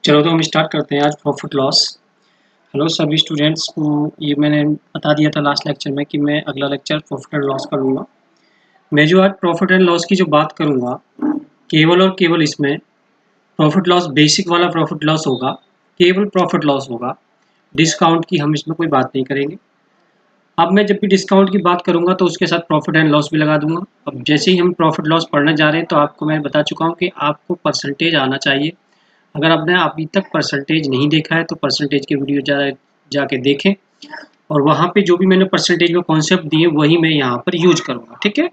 चलो तो हम स्टार्ट करते हैं आज प्रॉफिट लॉस। हेलो सभी स्टूडेंट्स को, ये मैंने बता दिया था लास्ट लेक्चर में कि मैं अगला लेक्चर प्रॉफिट एंड लॉस करूँगा। मैं जो आज प्रॉफिट एंड लॉस की जो बात करूँगा केवल और केवल इसमें प्रॉफिट लॉस बेसिक वाला प्रॉफिट लॉस होगा, केवल प्रॉफिट लॉस होगा। डिस्काउंट की हम इसमें कोई बात नहीं करेंगे। अब मैं जब भी डिस्काउंट की बात करूँगा तो उसके साथ प्रॉफिट एंड लॉस भी लगा दूंगा। अब जैसे ही हम प्रॉफिट लॉस पढ़ने जा रहे हैं तो आपको मैं बता चुका हूँ कि आपको परसेंटेज आना चाहिए। अगर आपने अभी तक परसेंटेज नहीं देखा है तो परसेंटेज के वीडियो जाके देखें, और वहाँ पे जो भी मैंने परसेंटेज का कॉन्सेप्ट दिए वही मैं यहाँ पर यूज करूँगा, ठीक है।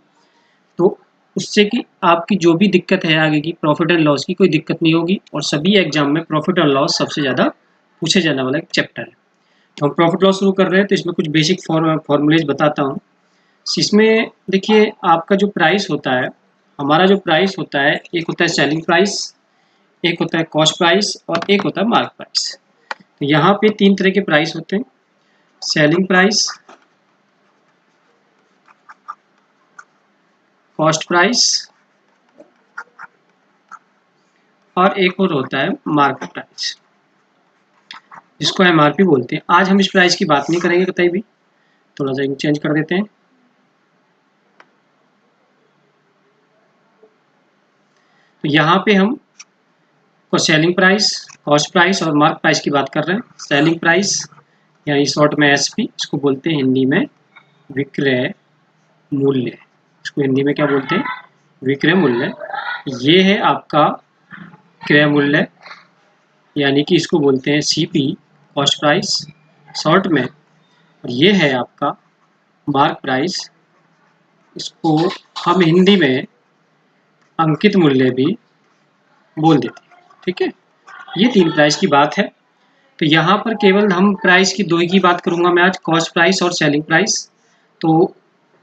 तो उससे कि आपकी जो भी दिक्कत है आगे की प्रॉफिट एंड लॉस की कोई दिक्कत नहीं होगी, और सभी एग्जाम में प्रॉफिट एंड लॉस सबसे ज़्यादा पूछे जाने वाला एक चैप्टर है। तो हम प्रॉफिट लॉस शुरू कर रहे हैं तो इसमें कुछ बेसिक फॉर्मूलेज बताता हूँ। इसमें देखिए आपका जो प्राइस होता है, हमारा जो प्राइस होता है, एक होता है सेलिंग प्राइस, एक होता है कॉस्ट प्राइस और एक होता है मार्क प्राइस। तो यहाँ पे तीन तरह के प्राइस होते हैं, सेलिंग प्राइस, कॉस्ट प्राइस और एक और होता है मार्केट प्राइस, जिसको एमआरपी बोलते हैं। आज हम इस प्राइस की बात नहीं करेंगे कतई भी, थोड़ा सा चेंज कर देते हैं। तो यहाँ पे हम सेलिंग प्राइस, कॉस्ट प्राइस और मार्क प्राइस की बात कर रहे हैं। सेलिंग प्राइस यानी शॉर्ट में एसपी, इसको बोलते हैं हिंदी में विक्रय मूल्य। इसको हिंदी में क्या बोलते हैं? विक्रय मूल्य। ये है आपका क्रय मूल्य, यानी कि इसको बोलते हैं सीपी, कॉस्ट प्राइस शॉर्ट में। और ये है आपका मार्क प्राइस, इसको हम हिंदी में अंकित मूल्य भी बोल देते हैं, ठीक है। ये तीन प्राइस की बात है। तो यहाँ पर केवल हम प्राइस की दो ही की बात करूँगा मैं आज, कॉस्ट प्राइस और सेलिंग प्राइस। तो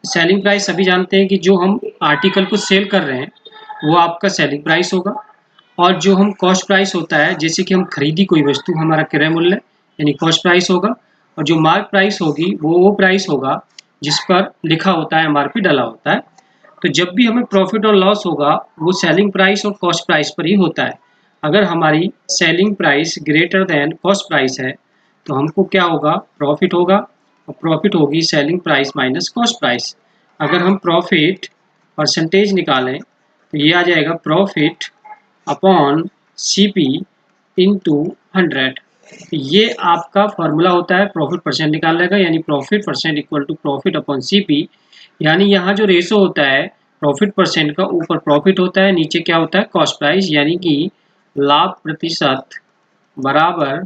सेलिंग प्राइस सभी जानते हैं कि जो हम आर्टिकल को सेल कर रहे हैं वो आपका सेलिंग प्राइस होगा, और जो हम कॉस्ट प्राइस होता है, जैसे कि हम खरीदी कोई वस्तु, हमारा क्रय मूल्य यानी कॉस्ट प्राइस होगा। और जो मार्क प्राइस होगी वो प्राइस होगा जिस पर लिखा होता है एमआरपी डला होता है। तो जब भी हमें प्रॉफिट और लॉस होगा वो सेलिंग प्राइस और कॉस्ट प्राइस पर ही होता है। अगर हमारी selling price greater than cost price है तो हमको क्या होगा? प्रॉफिट होगा, और प्रॉफिट होगी selling price minus cost price. अगर हम प्रॉफिट परसेंटेज निकालें तो ये आ जाएगा प्रॉफिट अपॉन सीपी इंटू 100। ये आपका फॉर्मूला होता है प्रॉफिट परसेंट निकालने का, यानी profit percent equal to profit upon CP. यानी यहाँ जो रेशो होता है प्रॉफिट परसेंट का, ऊपर प्रॉफिट होता है, नीचे क्या होता है? कॉस्ट प्राइस, यानी कि लाभ प्रतिशत बराबर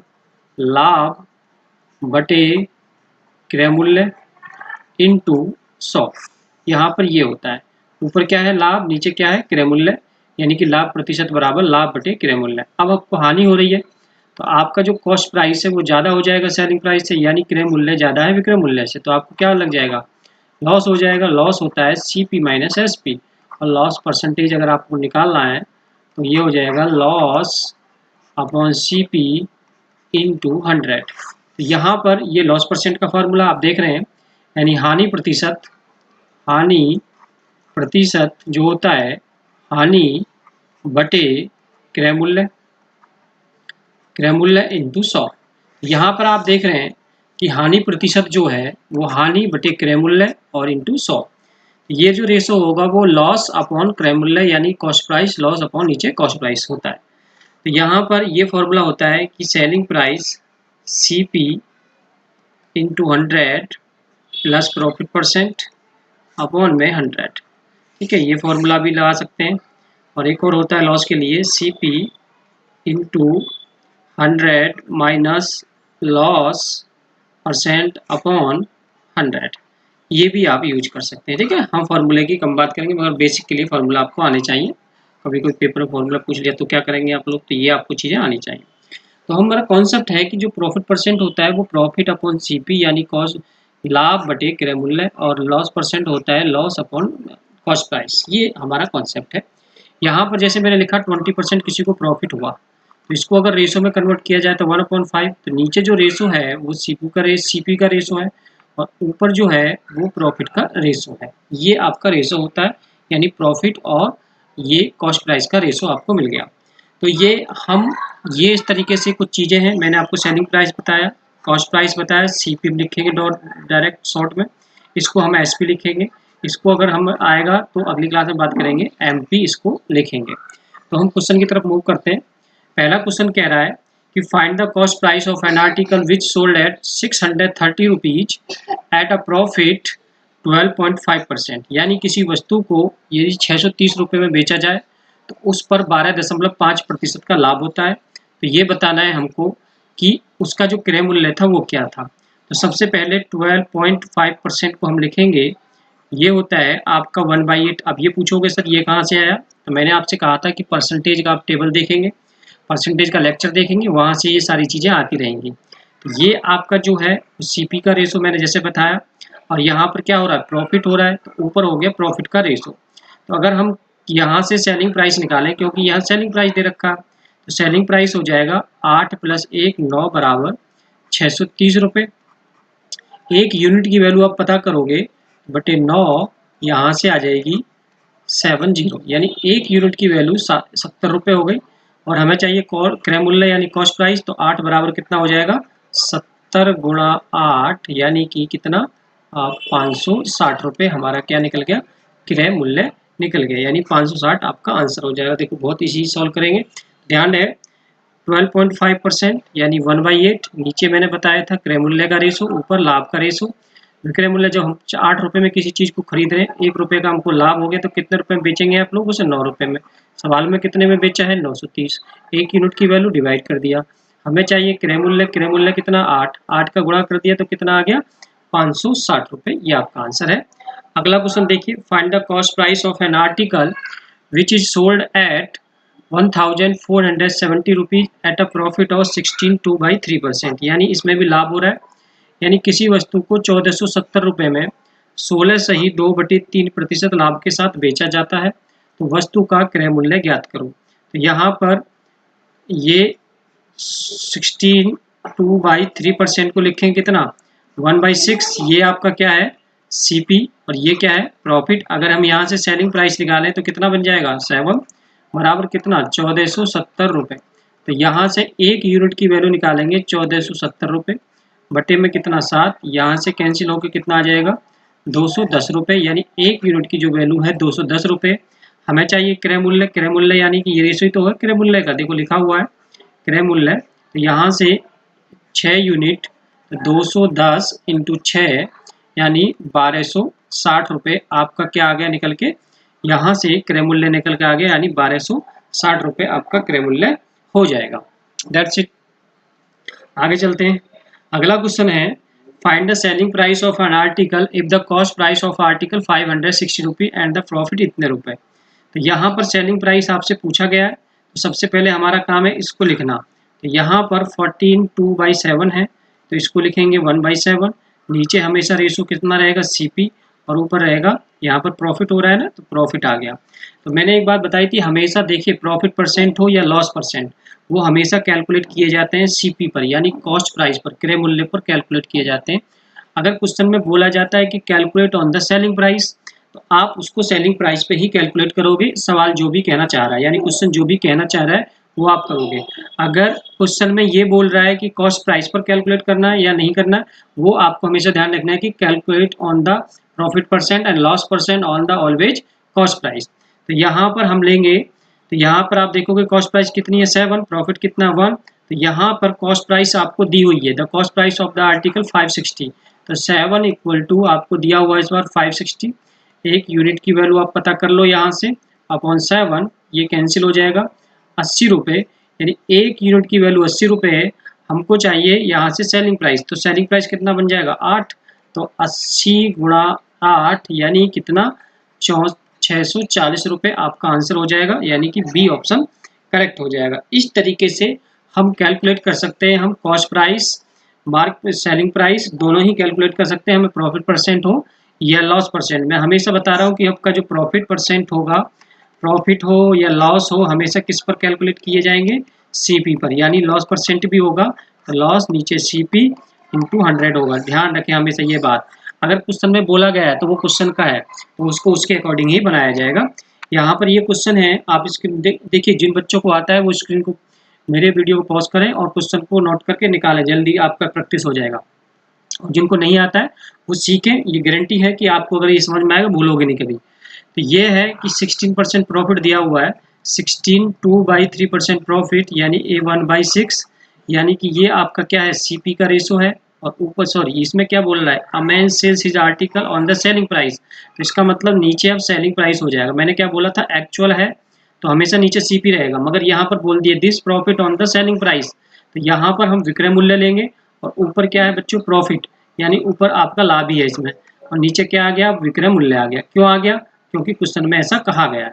लाभ बटे क्रय मूल्य इंटू 100। यहाँ पर ये होता है, ऊपर क्या है? लाभ, नीचे क्या है? क्रय मूल्य, यानी कि लाभ प्रतिशत बराबर लाभ बटे क्रय मूल्य। अब आपको हानि हो रही है तो आपका जो कॉस्ट प्राइस है वो ज़्यादा हो जाएगा सेलिंग प्राइस से, यानी क्रय मूल्य ज़्यादा है विक्रय मूल्य से, तो आपको क्या लग जाएगा? लॉस हो जाएगा। लॉस होता है सीपी माइनस एसपी, और लॉस परसेंटेज अगर आपको निकालना है तो ये हो जाएगा लॉस अपॉन सीपी इंटू 100। तो यहाँ पर ये लॉस परसेंट का फॉर्मूला आप देख रहे हैं, यानी हानि प्रतिशत जो होता है हानि बटे क्रय मूल्य इंटू 100। यहाँ पर आप देख रहे हैं कि हानि प्रतिशत जो है वो हानि बटे क्रय मूल्य और इंटू 100। ये जो रेशो होगा वो लॉस अपॉन क्रय मूल्य यानी कॉस्ट प्राइस, लॉस अपॉन नीचे कॉस्ट प्राइस होता है। तो यहाँ पर ये फॉर्मूला होता है कि selling price CP into 100 plus profit percent upon में 100, ठीक है। ये फॉर्मूला भी लगा सकते हैं। और एक और होता है लॉस के लिए CP into 100 minus loss percent upon 100, ये भी आप यूज कर सकते हैं, ठीक है। हम फार्मूले की कम बात करेंगे, मगर बेसिक के लिए फार्मूला आपको आने चाहिए। कभी कोई पेपर में फार्मूला पूछ लिया तो क्या करेंगे आप लोग? तो ये आपको चीज़ें आनी चाहिए। तो हमारा कॉन्सेप्ट है कि जो प्रॉफिट परसेंट होता है वो प्रॉफिट अपॉन सीपी यानी कॉस्ट, लाभ बटे क्रय मूल्य, और लॉस परसेंट होता है लॉस अपॉन कॉस्ट प्राइस। ये हमारा कॉन्सेप्ट है। यहाँ पर जैसे मैंने लिखा 20% किसी को प्रॉफिट हुआ, तो इसको अगर रेशो में कन्वर्ट किया जाए तो 1/5। तो नीचे जो रेशो है वो सीपी का रेशो है, और ऊपर जो है वो प्रॉफिट का रेशो है। ये आपका रेशो होता है, यानी प्रॉफिट और ये कॉस्ट प्राइस का रेशो आपको मिल गया। तो ये हम ये इस तरीके से कुछ चीज़ें हैं। मैंने आपको सेलिंग प्राइस बताया, कॉस्ट प्राइस बताया, सीपी लिखेंगे डायरेक्ट शॉर्ट में, इसको हम एसपी लिखेंगे। इसको अगर हम आएगा तो अगली क्लास में बात करेंगे, एमपी इसको लिखेंगे। तो हम क्वेश्चन की तरफ मूव करते हैं। पहला क्वेश्चन कह रहा है कि find the cost price of an article which sold at 630 rupees eight a profit 12.5%। यानी किसी वस्तु को यदि 630 रुपये में बेचा जाए तो उस पर 12.5% का लाभ होता है। तो ये बताना है हमको कि उसका जो क्रय मूल्य था वो क्या था। तो सबसे पहले 12.5% को हम लिखेंगे, ये होता है आपका 1/8। अब ये पूछोगे सर ये कहाँ से आया, तो मैंने आपसे कहा था कि परसेंटेज का आप टेबल देखेंगे, परसेंटेज का लेक्चर देखेंगे, वहाँ से ये सारी चीज़ें आती रहेंगी। तो ये आपका जो है सीपी का रेशो मैंने जैसे बताया, और यहाँ पर क्या हो रहा है, प्रॉफिट हो रहा है, तो ऊपर हो गया प्रॉफिट का रेशो। तो अगर हम यहाँ से सेलिंग प्राइस निकालें, क्योंकि यहाँ सेलिंग प्राइस दे रखा है, तो सेलिंग प्राइस हो जाएगा 8 + 1 9 बराबर 630 रुपये। एक यूनिट की वैल्यू आप पता करोगे बटे 9, यहाँ से आ जाएगी 70, यानी एक यूनिट की वैल्यू 70 रुपये हो गई। और हमें चाहिए क्रय मूल्य यानी कॉस्ट प्राइस, तो 8 बराबर कितना हो जाएगा, 70 × 8 यानी कि कितना, 560 रुपये हमारा क्या निकल गया, क्रय मूल्य निकल गया, यानी 560 आपका आंसर हो जाएगा। देखो बहुत इजी सॉल्व करेंगे। ध्यान है 12.5% यानी 1/8, नीचे मैंने बताया था क्रय मूल्य का रेशो, ऊपर लाभ का रेशो। विक्रय मूल्य जब हम 8 रुपये में किसी चीज़ को खरीद रहे हैं, 1 रुपये का हमको लाभ हो गया, तो कितने रुपये में बेचेंगे आप लोग उसे, 9 रुपये में। सवाल में कितने में बेचा है, 930। एक यूनिट की वैल्यू डिवाइड कर दिया। हमें चाहिए क्रय मूल्य कितना, 8, 8 का गुणा कर दिया तो कितना आ गया, 560 रुपये। ये आपका आंसर है। अगला क्वेश्चन देखिए, find the cost price of an article which is sold eight 1470 rupees eight a profit of 16.2/3%। यानी इसमें भी लाभ हो रहा है, यानी किसी वस्तु को 1470 रुपये में 16 सही 2/3% लाभ के साथ बेचा जाता है। तो वस्तु का क्रय मूल्य ज्ञात करो। तो यहाँ पर ये 16.2/3% को लिखें कितना, 1/6। ये आपका क्या है, सीपी, और ये क्या है, प्रॉफिट। अगर हम यहाँ से सेलिंग प्राइस निकालें तो कितना बन जाएगा, 7 बराबर कितना, 1470 रुपये। तो यहाँ से एक यूनिट की वैल्यू निकालेंगे 1470 रुपये, बटे में कितना 7, यहाँ से कैंसिल होकर कितना आ जाएगा, 210 रुपये। यानी एक यूनिट की जो वैल्यू है 210 रुपये। हमें चाहिए क्रय मूल्य यानी कि ये रेशो ही तो है क्रय मूल्य का, देखो लिखा हुआ है क्रय मूल्य। तो यहाँ से 6 यूनिट, 210 × 6 यानी 1260 रुपये आपका क्या आ गया निकल के, यहाँ से क्रय मूल्य निकल के आ गया, यानी 1260 रुपये आपका क्रय मूल्य हो जाएगा। That's it. आगे चलते हैं। अगला क्वेश्चन है, find the selling price of an article if the cost price of article 560 रुपये एंड द प्रॉफिट इतने रुपए। तो यहाँ पर सेलिंग प्राइस आपसे पूछा गया है, तो सबसे पहले हमारा काम है इसको लिखना। तो यहाँ पर 14/2 है, तो इसको लिखेंगे 1/7। नीचे हमेशा रेशो कितना रहेगा, सीपी, और ऊपर रहेगा यहाँ पर प्रॉफिट हो रहा है ना, तो प्रॉफिट आ गया। तो मैंने एक बात बताई थी, हमेशा देखिए प्रॉफिट परसेंट हो या लॉस परसेंट, वो हमेशा कैलकुलेट किए जाते हैं सीपी पर, यानी कॉस्ट प्राइस पर, क्रय मूल्य पर कैलकुलेट किए जाते हैं। अगर क्वेश्चन में बोला जाता है कि calculate on the selling price, तो आप उसको सेलिंग प्राइस पे ही कैलकुलेट करोगे। सवाल जो भी कहना चाह रहा है, यानी क्वेश्चन जो भी कहना चाह रहा है वो आप करोगे। अगर क्वेश्चन में ये बोल रहा है कि कॉस्ट प्राइस पर कैलकुलेट करना है या नहीं करना है, वो आपको हमेशा ध्यान रखना है कि calculate on the profit percent and loss percent on the always cost price. तो यहाँ पर हम लेंगे, तो यहाँ पर आप देखोगे कॉस्ट प्राइस कितनी है, 7, प्रॉफिट कितना 1। तो यहाँ पर कॉस्ट प्राइस आपको दी हुई है, the cost price of the article 560। तो 7 = आपको दिया हुआ है इस बार 560। एक यूनिट की वैल्यू आप पता कर लो यहाँ से, अपॉन 7, ये कैंसिल हो जाएगा, 80 रुपये। यानी एक यूनिट की वैल्यू 80 रुपये है। हमको चाहिए यहाँ से सेलिंग प्राइस, तो सेलिंग प्राइस कितना बन जाएगा, 8। तो 80 × 8 यानी कितना, 640 रुपये आपका आंसर हो जाएगा, यानी कि बी ऑप्शन करेक्ट हो जाएगा। इस तरीके से हम कैलकुलेट कर सकते हैं, हम cost price, mark selling price दोनों ही कैलकुलेट कर सकते हैं, हमें प्रॉफिट परसेंट हो या लॉस परसेंट। मैं हमेशा बता रहा हूँ कि आपका जो प्रॉफिट परसेंट होगा, प्रॉफिट हो या लॉस हो, हमेशा किस पर कैलकुलेट किए जाएंगे, सीपी पर। यानी लॉस परसेंट भी होगा तो लॉस नीचे सीपी × 100 होगा। ध्यान रखें हमेशा ये बात। अगर क्वेश्चन में बोला गया है तो वो क्वेश्चन का है, तो उसको उसके अकॉर्डिंग ही बनाया जाएगा। यहाँ पर ये क्वेश्चन है, आप इसके देखिए, जिन बच्चों को आता है वो स्क्रीन को मेरे वीडियो को पॉज करें और क्वेश्चन को नोट करके निकालें, जल्दी आपका प्रैक्टिस हो जाएगा। और जिनको नहीं आता है वो सीखें, ये गारंटी है कि आपको अगर ये समझ में आएगा भूलोगे नहीं कभी। तो ये है कि 16% प्रॉफिट दिया हुआ है, 16 2/3% प्रॉफिट यानी A1/6, यानी कि ये आपका क्या है, सीपी का रेशो है। और ऊपर सॉरी इसमें क्या बोल रहा है, a man sells his article on the selling price, तो इसका मतलब नीचे अब सेलिंग प्राइस हो जाएगा। मैंने क्या बोला था, एक्चुअल है तो हमेशा नीचे सीपी रहेगा, मगर यहाँ पर बोल दिया this profit on the selling price, तो यहाँ पर हम विक्रय मूल्य लेंगे और ऊपर क्या है बच्चों, प्रॉफिट, यानी ऊपर आपका लाभ ही है इसमें, और नीचे क्या आ गया, विक्रय मूल्य आ गया। क्यों आ गया, क्योंकि क्वेश्चन में ऐसा कहा गया है।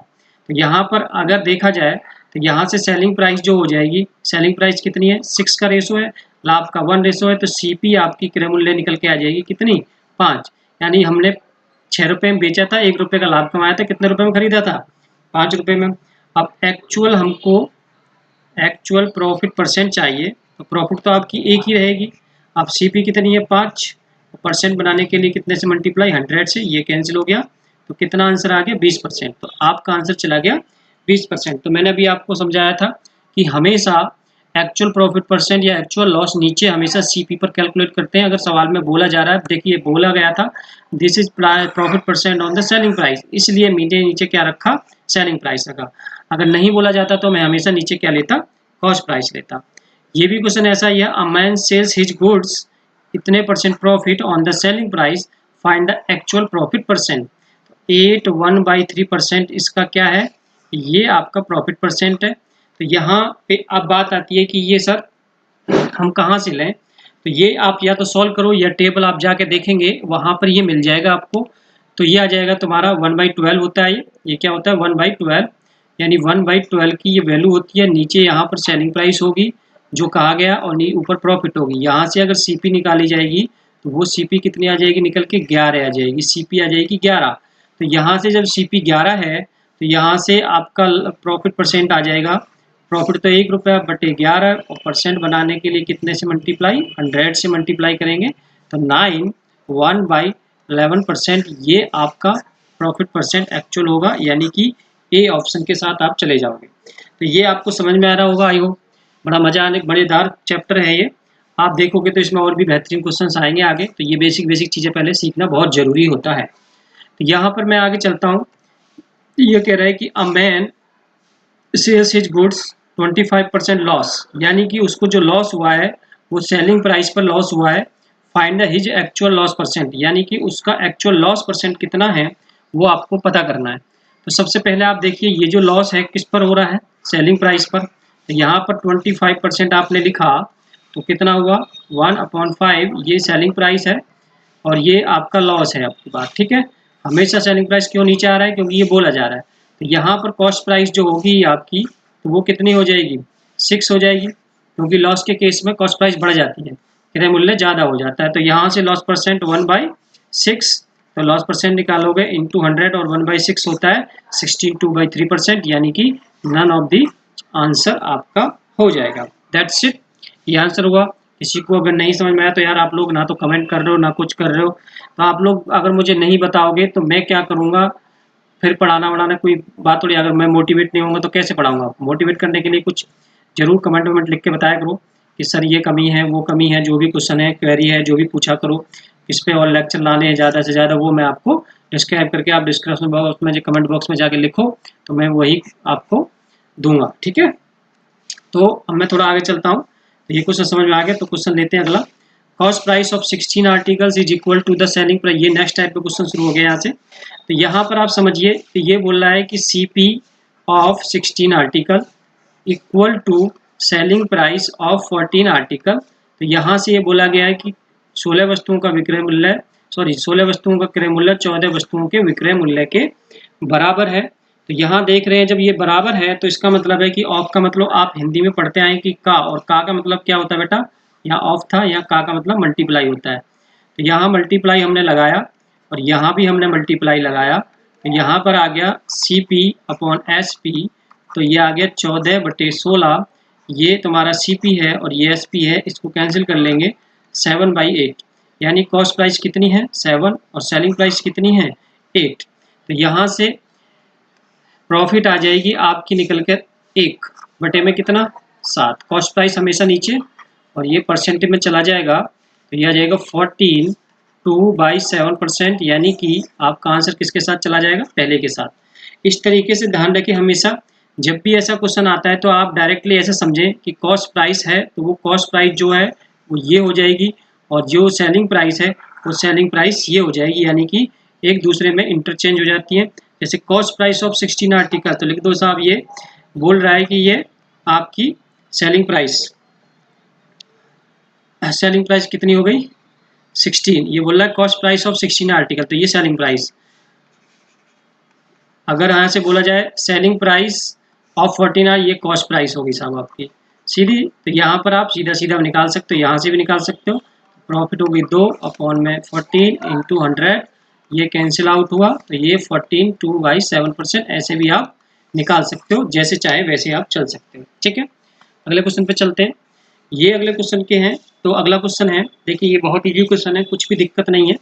तो यहाँ पर अगर देखा जाए तो यहाँ से सेलिंग प्राइस जो हो जाएगी, सेलिंग प्राइस कितनी है, 6 का रेशो है, लाभ का 1 रेशो है, तो सीपी आपकी क्रय मूल्य निकल के आ जाएगी कितनी, 5। यानी हमने 6 रुपये में बेचा था, 1 रुपये का लाभ कमाया था, कितने रुपये में खरीदा था, 5 रुपये में। अब एक्चुअल हमको एक्चुअल प्रॉफिट परसेंट चाहिए, तो प्रॉफिट तो आपकी एक ही रहेगी। अब सीपी कितनी है, 5, परसेंट बनाने के लिए कितने से मल्टीप्लाई, 100 से, ये कैंसिल हो गया, तो कितना आंसर आ गया, 20%। तो आपका आंसर चला गया 20%। तो मैंने अभी आपको समझाया था कि हमेशा एक्चुअल प्रॉफिट परसेंट या एक्चुअल लॉस नीचे हमेशा सीपी पर कैलकुलेट करते हैं। अगर सवाल में बोला जा रहा है, देखिए बोला गया था this is profit percent on the selling price, इसलिए मैंने नीचे क्या रखा, सेलिंग प्राइस रखा। अगर नहीं बोला जाता तो मैं हमेशा नीचे क्या लेता, कॉस्ट प्राइस लेता। ये भी क्वेश्चन ऐसा ही है, a man sells his goods इतने percent profit on the selling price, find the actual profit percent. 8 1/3% इसका क्या है, ये आपका प्रॉफिट परसेंट है। तो यहाँ पे अब बात आती है कि ये सर हम कहाँ से लें, तो ये आप या तो सॉल्व करो या टेबल आप जाके देखेंगे वहाँ पर ये मिल जाएगा आपको। तो ये आ जाएगा तुम्हारा 1/12 होता है, ये क्या होता है 1/12, यानी 1/12 की ये वैल्यू होती है। नीचे यहाँ पर सेलिंग प्राइस होगी जो कहा गया, और ऊपर प्रॉफिट होगी। यहाँ से अगर सीपी निकाली जाएगी तो वो सीपी कितनी आ जाएगी, निकल के 11 आ जाएगी, सीपी आ जाएगी 11। तो यहाँ से जब सीपी 11 है तो यहाँ से आपका प्रॉफिट परसेंट आ जाएगा, प्रॉफिट तो 1 रुपया बटे 11, और परसेंट बनाने के लिए कितने से मल्टीप्लाई, 100 से मल्टीप्लाई करेंगे, तो 9 1/11%, ये आपका प्रॉफिट परसेंट एक्चुअल होगा, यानी कि ए ऑप्शन के साथ आप चले जाओगे। तो ये आपको समझ में आ रहा होगा, आई होप। बड़ा मजा आने मज़ेदार चैप्टर है ये, आप देखोगे तो इसमें और भी बेहतरीन क्वेश्चंस आएंगे आगे। तो ये बेसिक बेसिक चीज़ें पहले सीखना बहुत ज़रूरी होता है। तो यहाँ पर मैं आगे चलता हूँ, ये कह रहा है कि a man sells his goods 25% loss, यानी कि उसको जो लॉस हुआ है वो सेलिंग प्राइस पर लॉस हुआ है। Find his actual loss percent, यानी कि उसका एक्चुअल लॉस परसेंट कितना है वो आपको पता करना है। तो सबसे पहले आप देखिए ये जो लॉस है किस पर हो रहा है, सेलिंग प्राइस पर। तो यहाँ पर 25% आपने लिखा तो कितना हुआ, 1/5, ये सेलिंग प्राइस है और ये आपका लॉस है आपकी बात, ठीक है। हमेशा सेलिंग प्राइस क्यों नीचे आ रहा है, क्योंकि ये बोला जा रहा है। तो यहाँ पर कॉस्ट प्राइस जो होगी आपकी, तो वो कितनी हो जाएगी, 6 हो जाएगी, क्योंकि लॉस के केस में कॉस्ट प्राइस बढ़ जाती है, क्रय मूल्य ज़्यादा हो जाता है। तो यहाँ से लॉस परसेंट 1/6, तो लॉस परसेंट निकालोगे इंटू 100, और 1/6 होता है 16 2/3%, यानी कि नन ऑफ दी आंसर आपका हो जाएगा। दैट्स इट, ये आंसर हुआ। किसी को अगर नहीं समझ में आया तो यार आप लोग ना तो कमेंट कर रहे हो ना कुछ कर रहे हो, तो आप लोग अगर मुझे नहीं बताओगे तो मैं क्या करूँगा, फिर पढ़ाना वढ़ाना कोई बात थोड़ी। अगर मैं मोटिवेट नहीं होऊंगा तो कैसे पढ़ाऊंगा। मोटिवेट करने के लिए कुछ जरूर कमेंट वमेंट लिख के बताया करो कि सर ये कमी है वो कमी है, जो भी क्वेश्चन है क्वेरी है जो भी पूछा करो, इस पे और लेक्चर लाने हैं ज़्यादा से ज़्यादा, वो मैं आपको डिस्क्राइब करके आप डिस्क्रिप्शन बॉक्स में, जो कमेंट बॉक्स में जाके लिखो तो मैं वही आपको दूंगा, ठीक है। तो अब मैं थोड़ा आगे चलता हूँ। तो ये क्वेश्चन समझ में आ गया, तो क्वेश्चन लेते हैं अगला। Cost price of 16 articles is equal to the selling price, ये नेक्स्ट टाइप का क्वेश्चन शुरू हो गया यहाँ से। तो यहाँ पर आप समझिए, तो ये बोल रहा है कि CP of 16 article equal to selling price of 14 article. तो यहाँ से ये बोला गया है कि 16 वस्तुओं का विक्रय मूल्य, 16 वस्तुओं का क्रय मूल्य 14 वस्तुओं के विक्रय मूल्य के बराबर है। तो यहाँ देख रहे हैं जब ये बराबर है तो इसका मतलब है कि ऑफ का मतलब आप हिंदी में पढ़ते आए कि का, और का मतलब क्या होता है बेटा, यहाँ ऑफ था, यहाँ का मतलब मल्टीप्लाई होता है। तो यहाँ मल्टीप्लाई हमने लगाया और यहाँ भी हमने मल्टीप्लाई लगाया, तो यहाँ पर आ गया CP/SP, तो ये आ गया 14/16, ये तुम्हारा CP है और ये SP है, इसको कैंसिल कर लेंगे 7/8, यानी कॉस्ट प्राइस कितनी है 7 और सेलिंग प्राइस कितनी है 8। तो यहाँ से प्रॉफिट आ जाएगी आपकी निकल कर 1 बटे में कितना 7। कॉस्ट प्राइस हमेशा नीचे और ये परसेंटेज में चला जाएगा तो ये आ जाएगा 14 2/7%, यानी कि आपका आंसर किसके साथ चला जाएगा, पहले के साथ। इस तरीके से ध्यान रखें हमेशा जब भी ऐसा क्वेश्चन आता है तो आप डायरेक्टली ऐसे समझें कि कॉस्ट प्राइस है तो वो कॉस्ट प्राइस जो है वो ये हो जाएगी और जो सेलिंग प्राइस है वो सेलिंग प्राइस ये हो जाएगी, यानी कि एक दूसरे में इंटरचेंज हो जाती है। जैसे कॉस्ट प्राइस ऑफ 16 आर्टिकल तो लिख दो साहब, ये बोल रहा है कि ये आपकी सेलिंग प्राइस कितनी हो गई 16। ये बोल रहा है कॉस्ट प्राइस ऑफ 16 आर्टिकल, तो ये सेलिंग प्राइस। अगर यहाँ से बोला जाए सेलिंग प्राइस ऑफ 14 ये कॉस्ट प्राइस होगी साहब आपकी सीधी। तो यहाँ पर आप सीधा सीधा निकाल सकते हो, यहाँ से भी निकाल सकते हो। प्रॉफिट होगी 2 अपॉन में 14 इंटू 100, ये कैंसिल आउट हुआ तो ये 14 2/7%। ऐसे भी आप निकाल सकते हो, जैसे चाहे वैसे आप चल सकते हो। ठीक है, अगले क्वेश्चन पे चलते हैं। ये अगले क्वेश्चन के हैं। तो अगला क्वेश्चन है, देखिए ये बहुत इजी क्वेश्चन है, कुछ भी दिक्कत नहीं है।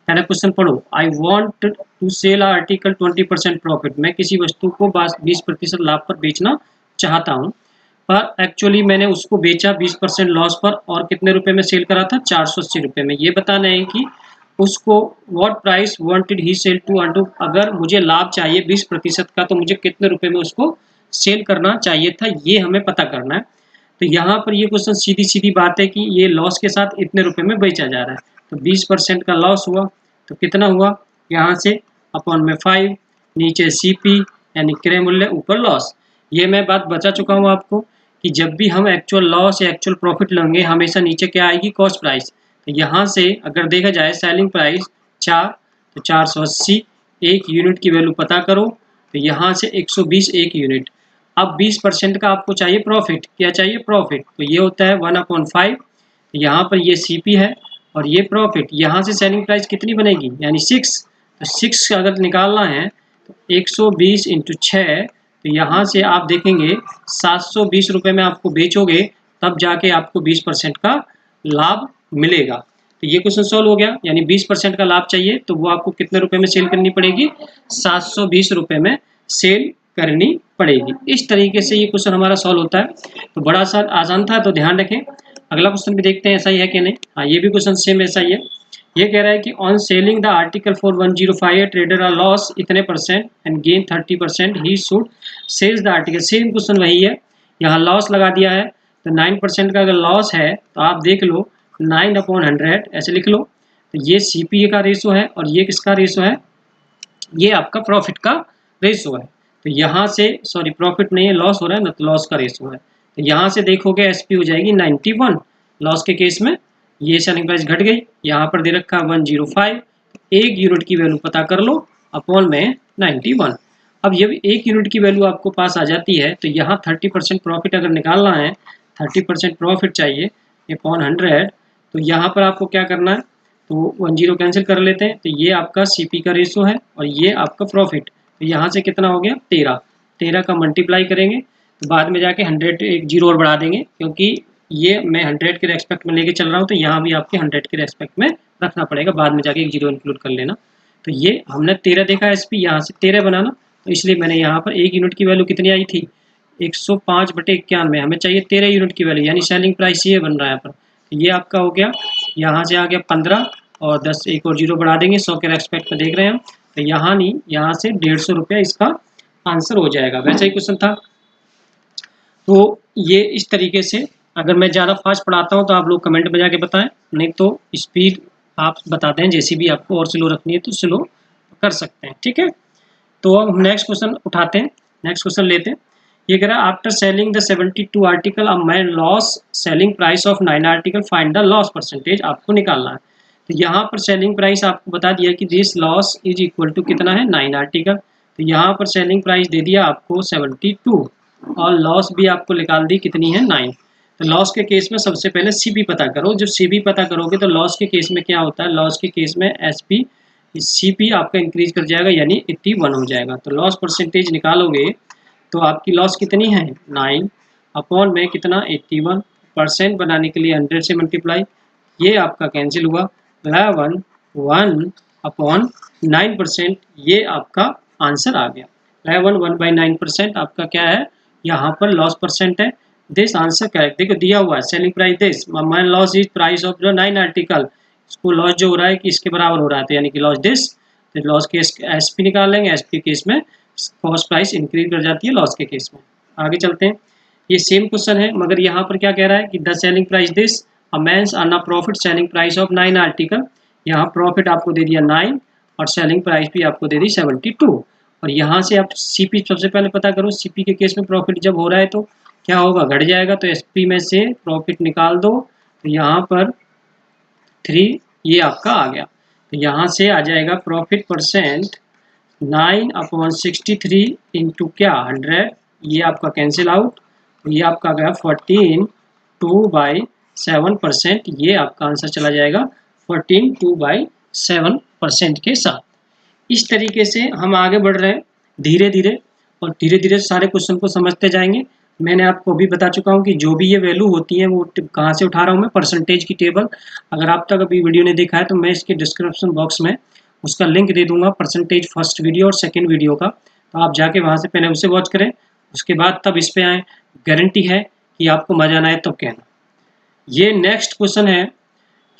पहला क्वेश्चन पढ़ो। I want to sell article 20% profit. मैं किसी वस्तु को 20% लाभ पर बेचना चाहता हूँ, पर एक्चुअली मैंने उसको बेचा 20% लॉस पर और कितने रुपए में सेल करा था, 480 रुपये में। ये बताना है कि उसको what price wanted he sell to earn to. अगर मुझे लाभ चाहिए 20% का तो मुझे कितने रुपए में उसको सेल करना चाहिए था, ये हमें पता करना है। तो यहाँ पर ये क्वेश्चन सीधी सीधी बात है कि ये लॉस के साथ इतने रुपए में बेचा जा रहा है, तो 20% का लॉस हुआ तो कितना हुआ, यहाँ से अपॉन में 5, नीचे सीपी यानी क्रय मूल्य, ऊपर लॉस। ये मैं बात बता चुका हूँ आपको कि जब भी हम एक्चुअल लॉस या एक्चुअल प्रॉफिट लेंगे हमेशा नीचे क्या आएगी, कॉस्ट प्राइस। तो यहाँ से अगर देखा जाए सेलिंग प्राइस 4 तो 480, एक यूनिट की वैल्यू पता करो तो यहाँ से 120 एक यूनिट। अब 20% का आपको चाहिए प्रॉफिट, क्या चाहिए प्रॉफिट, तो ये होता है 1/5। यहाँ पर ये सीपी है और ये प्रॉफिट। यहाँ से सेलिंग प्राइस कितनी बनेगी, यानी 6। तो 6 अगर निकालना है तो 120 इंटू 6, तो यहाँ से आप देखेंगे 720 रुपये में आपको बेचोगे तब जाके आपको 20% का लाभ मिलेगा। तो ये क्वेश्चन सॉल्व हो गया, यानी 20% का लाभ चाहिए तो वो आपको कितने रुपए में सेल करनी पड़ेगी, 720 रुपये में सेल करनी पड़ेगी। इस तरीके से ये क्वेश्चन हमारा सॉल्व होता है। तो बड़ा सा आसान था, तो ध्यान रखें। अगला क्वेश्चन भी देखते हैं ऐसा ही है कि नहीं। हाँ, ये भी क्वेश्चन सेम ऐसा ही है। ये कह रहा है कि on selling the article for 105 trader are loss इतने percent and gain 30%, he should sells the article. Same question वही है, यहाँ लॉस लगा दिया है तो 9% का अगर लॉस है तो आप देख लो 9/100 ऐसे लिख लो। तो ये सीपी का रेशो है और ये किसका रेशो है, ये आपका प्रॉफिट का रेशो है। तो यहाँ से सॉरी प्रॉफिट नहीं है, लॉस हो रहा है ना, तो लॉस का रेशो है। तो यहाँ से देखोगे एसपी हो जाएगी 91। लॉस के केस में ये सेलिंग प्राइस घट गई, यहाँ पर दे रखा 105, एक यूनिट की वैल्यू पता कर लो अपॉन में 91। अब ये एक यूनिट की वैल्यू आपको पास आ जाती है तो यहाँ 30% प्रॉफिट अगर निकालना है, 30% प्रॉफिट चाहिए अपॉन 100, तो यहाँ पर आपको क्या करना है, तो 10 कैंसिल कर लेते हैं। तो ये आपका सीपी का रेशो है और ये आपका प्रॉफिट। तो यहाँ से कितना हो गया 13 का मल्टीप्लाई करेंगे तो बाद में जाके 100 एक जीरो और बढ़ा देंगे, क्योंकि ये मैं 100 के रेस्पेक्ट में लेके चल रहा हूँ तो यहाँ भी आपके 100 के रेस्पेक्ट में रखना पड़ेगा, बाद में जाके एक जीरो इंक्लूड कर लेना। तो ये हमने 13 देखा एसपी, यहाँ से 13 बनाना, तो इसलिए मैंने यहाँ पर एक यूनिट की वैल्यू कितनी आई थी 105/91, हमें चाहिए 13 यूनिट की वैल्यू, यानी सेलिंग प्राइस ये बन रहा है यहाँ पर। तो ये आपका हो गया, यहाँ से आ गया 15 और 10 एक और जीरो बढ़ा देंगे, 100 के रेस्पेक्ट में देख रहे हैं हम। तो यहाँ नहीं, यहाँ से 150 रुपया इसका आंसर हो जाएगा। वैसा ही क्वेश्चन था। तो ये इस तरीके से अगर मैं ज़्यादा फास्ट पढ़ाता हूँ तो आप लोग कमेंट में जाके बताएं, नहीं तो स्पीड आप बताते हैं, जैसी भी आपको और स्लो रखनी है तो स्लो कर सकते हैं। ठीक है, तो अब हम नेक्स्ट क्वेश्चन उठाते हैं, नेक्स्ट क्वेश्चन लेते हैं। ये कह रहा है after selling the 72 article a man loss selling price of 9 article, find the loss percentage, आपको निकालना है। तो यहाँ पर सेलिंग प्राइस आपको बता दिया कि this loss is equal to कितना है 9 आर्टिकल। तो यहाँ पर सेलिंग प्राइस दे दिया आपको 72 और लॉस भी आपको निकाल दी कितनी है 9। तो लॉस के केस में सबसे पहले सीबी पता करो। जब सीबी पता करोगे तो लॉस के केस में क्या होता है, लॉस के केस में एसपी सीपी आपका इंक्रीज कर जाएगा यानी 81 हो जाएगा। तो लॉस परसेंटेज निकालोगे तो आपकी लॉस कितनी है 9 अपॉन में कितना 81%, बनाने के लिए 100 से मल्टीप्लाई, ये आपका कैंसिल हुआ 11 1 अपॉन 9%, ये आपका आंसर आ गया। 11 1/9% आपका क्या है, यहाँ पर लॉस परसेंट है। This answer correct. देखो दिया हुआ है selling price this, my loss is price of the 9 article. इसको लॉस जो हो रहा है कि इसके बराबर हो रहा है, तो यानी कि लॉस दिस, तो लॉस के एसपी निकाल लेंगे। एसपी केस में कॉस्ट प्राइस इंक्रीज कर जाती है लॉस के केस में। आगे चलते हैं, ये सेम क्वेश्चन है मगर यहाँ पर क्या कह रहा है कि the selling price this a means earn a profit selling price of 9 article. यहाँ प्रॉफिट आपको दे दिया 9 और सेलिंग प्राइस भी आपको दे दी 72। और यहाँ से आप सीपी सबसे पहले पता करो, सीपी के केस में प्रॉफिट जब हो रहा है तो क्या होगा, घट जाएगा, तो एसपी में से प्रॉफिट निकाल दो, तो यहाँ पर 3 ये आपका आ गया। तो यहाँ से आ जाएगा प्रॉफिट परसेंट 9/63 इंटू क्या 100, ये आपका कैंसिल आउट, ये आपका आ गया 14 2/7%। ये आपका आंसर चला जाएगा 14 2/7% के साथ। इस तरीके से हम आगे बढ़ रहे हैं धीरे धीरे, और धीरे धीरे सारे क्वेश्चन को समझते जाएंगे। मैंने आपको अभी बता चुका हूँ कि जो भी ये वैल्यू होती है वो कहाँ से उठा रहा हूँ मैं, परसेंटेज की टेबल। अगर आप तक अभी वीडियो नहीं देखा है तो मैं इसके डिस्क्रिप्शन बॉक्स में उसका लिंक दे दूंगा, परसेंटेज फर्स्ट वीडियो और सेकेंड वीडियो का, तो आप जाके वहाँ से पहले उसे वॉच करें, उसके बाद तब इस पे आएँ। गारंटी है कि आपको मजा ना आए तब कहना। ये नेक्स्ट क्वेश्चन है,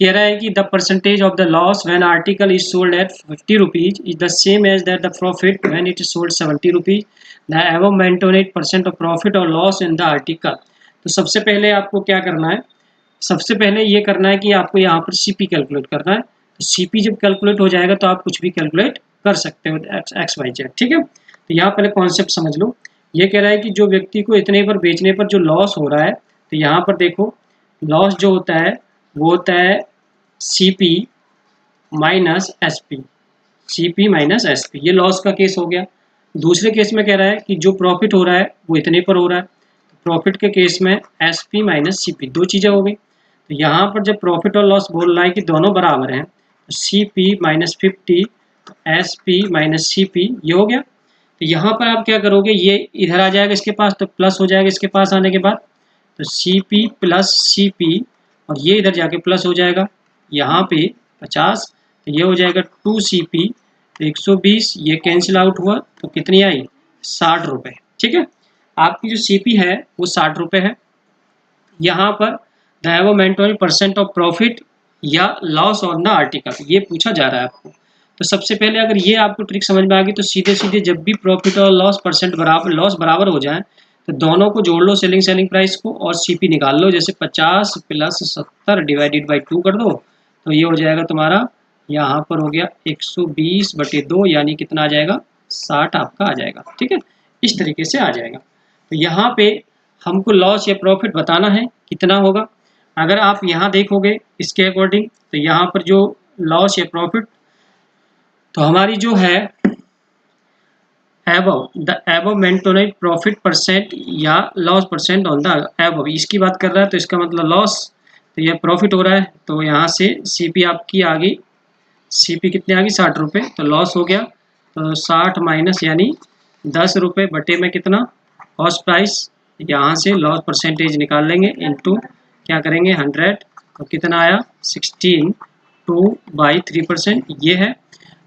कह रहा है कि the percentage of the loss when article is sold at 50 rupees is the same as that the profit when it is sold 70 rupees. The above maintain 8% of profit और लॉस इन द आर्टिकल। तो सबसे पहले आपको क्या करना है, सबसे पहले ये करना है कि आपको यहाँ पर सीपी कैलकुलेट करना है। तो सीपी जब कैलकुलेट हो जाएगा तो आप कुछ भी कैलकुलेट कर सकते हो, एक्स वाई जेड, ठीक है। तो यहाँ पहले कॉन्सेप्ट समझ लो। ये कह रहा है कि जो व्यक्ति को इतने पर बेचने पर जो लॉस हो रहा है, तो यहाँ पर देखो लॉस जो होता है वो होता है CP minus SP, CP minus SP, ये लॉस का केस हो गया। दूसरे केस में कह रहा है कि जो प्रॉफिट हो रहा है वो इतने पर हो रहा है, प्रॉफिट के केस में SP माइनस CP, दो चीज़ें हो गई। तो यहाँ पर जब प्रॉफिट और लॉस बोल रहा है कि दोनों बराबर हैं, तो CP minus 50 SP minus CP ये हो गया। तो यहाँ पर आप क्या करोगे, ये इधर आ जाएगा इसके पास, तो प्लस हो जाएगा इसके पास आने के बाद, तो CP प्लस CP, और ये इधर जाके प्लस हो जाएगा यहाँ पे 50, तो ये हो जाएगा 2CP, तो 120, ये कैंसिल आउट हुआ तो कितनी आई 60 रुपये, ठीक है। आपकी जो CP है वो 60 रुपये है। यहाँ पर the maintain percent of profit या लॉस ऑन द आर्टिकल ये पूछा जा रहा है आपको। तो सबसे पहले अगर ये आपको ट्रिक समझ में आ गई तो सीधे सीधे जब भी प्रॉफिट और लॉस परसेंट बराबर लॉस बराबर हो जाए तो दोनों को जोड़ लो, सेलिंग प्राइस को, और CP निकाल लो। जैसे 50 प्लस 70 डिवाइडेड बाई 2 कर दो, तो ये हो जाएगा तुम्हारा, यहाँ पर हो गया 120/2, यानी कितना आ जाएगा 60 आपका आ जाएगा, ठीक है। इस तरीके से आ जाएगा। तो यहाँ पे हमको लॉस या प्रॉफिट बताना है कितना होगा। अगर आप यहाँ देखोगे इसके अकॉर्डिंग, तो यहाँ पर जो लॉस या प्रॉफिट, तो हमारी जो है एबव मेंटेन प्रॉफिट परसेंट या loss percent on the above, इसकी बात कर रहा है, तो इसका मतलब लॉस, तो यह प्रॉफिट हो रहा है, तो यहाँ से CP आपकी आ गई, CP कितने आ गई 60 रुपये, तो लॉस हो गया, तो 60 माइनस यानी 10 रुपये बटे में कितना कॉस्ट प्राइस, यहाँ से लॉस परसेंटेज निकाल लेंगे, इनटू क्या करेंगे 100, तो कितना आया 16 2/3%, ये है।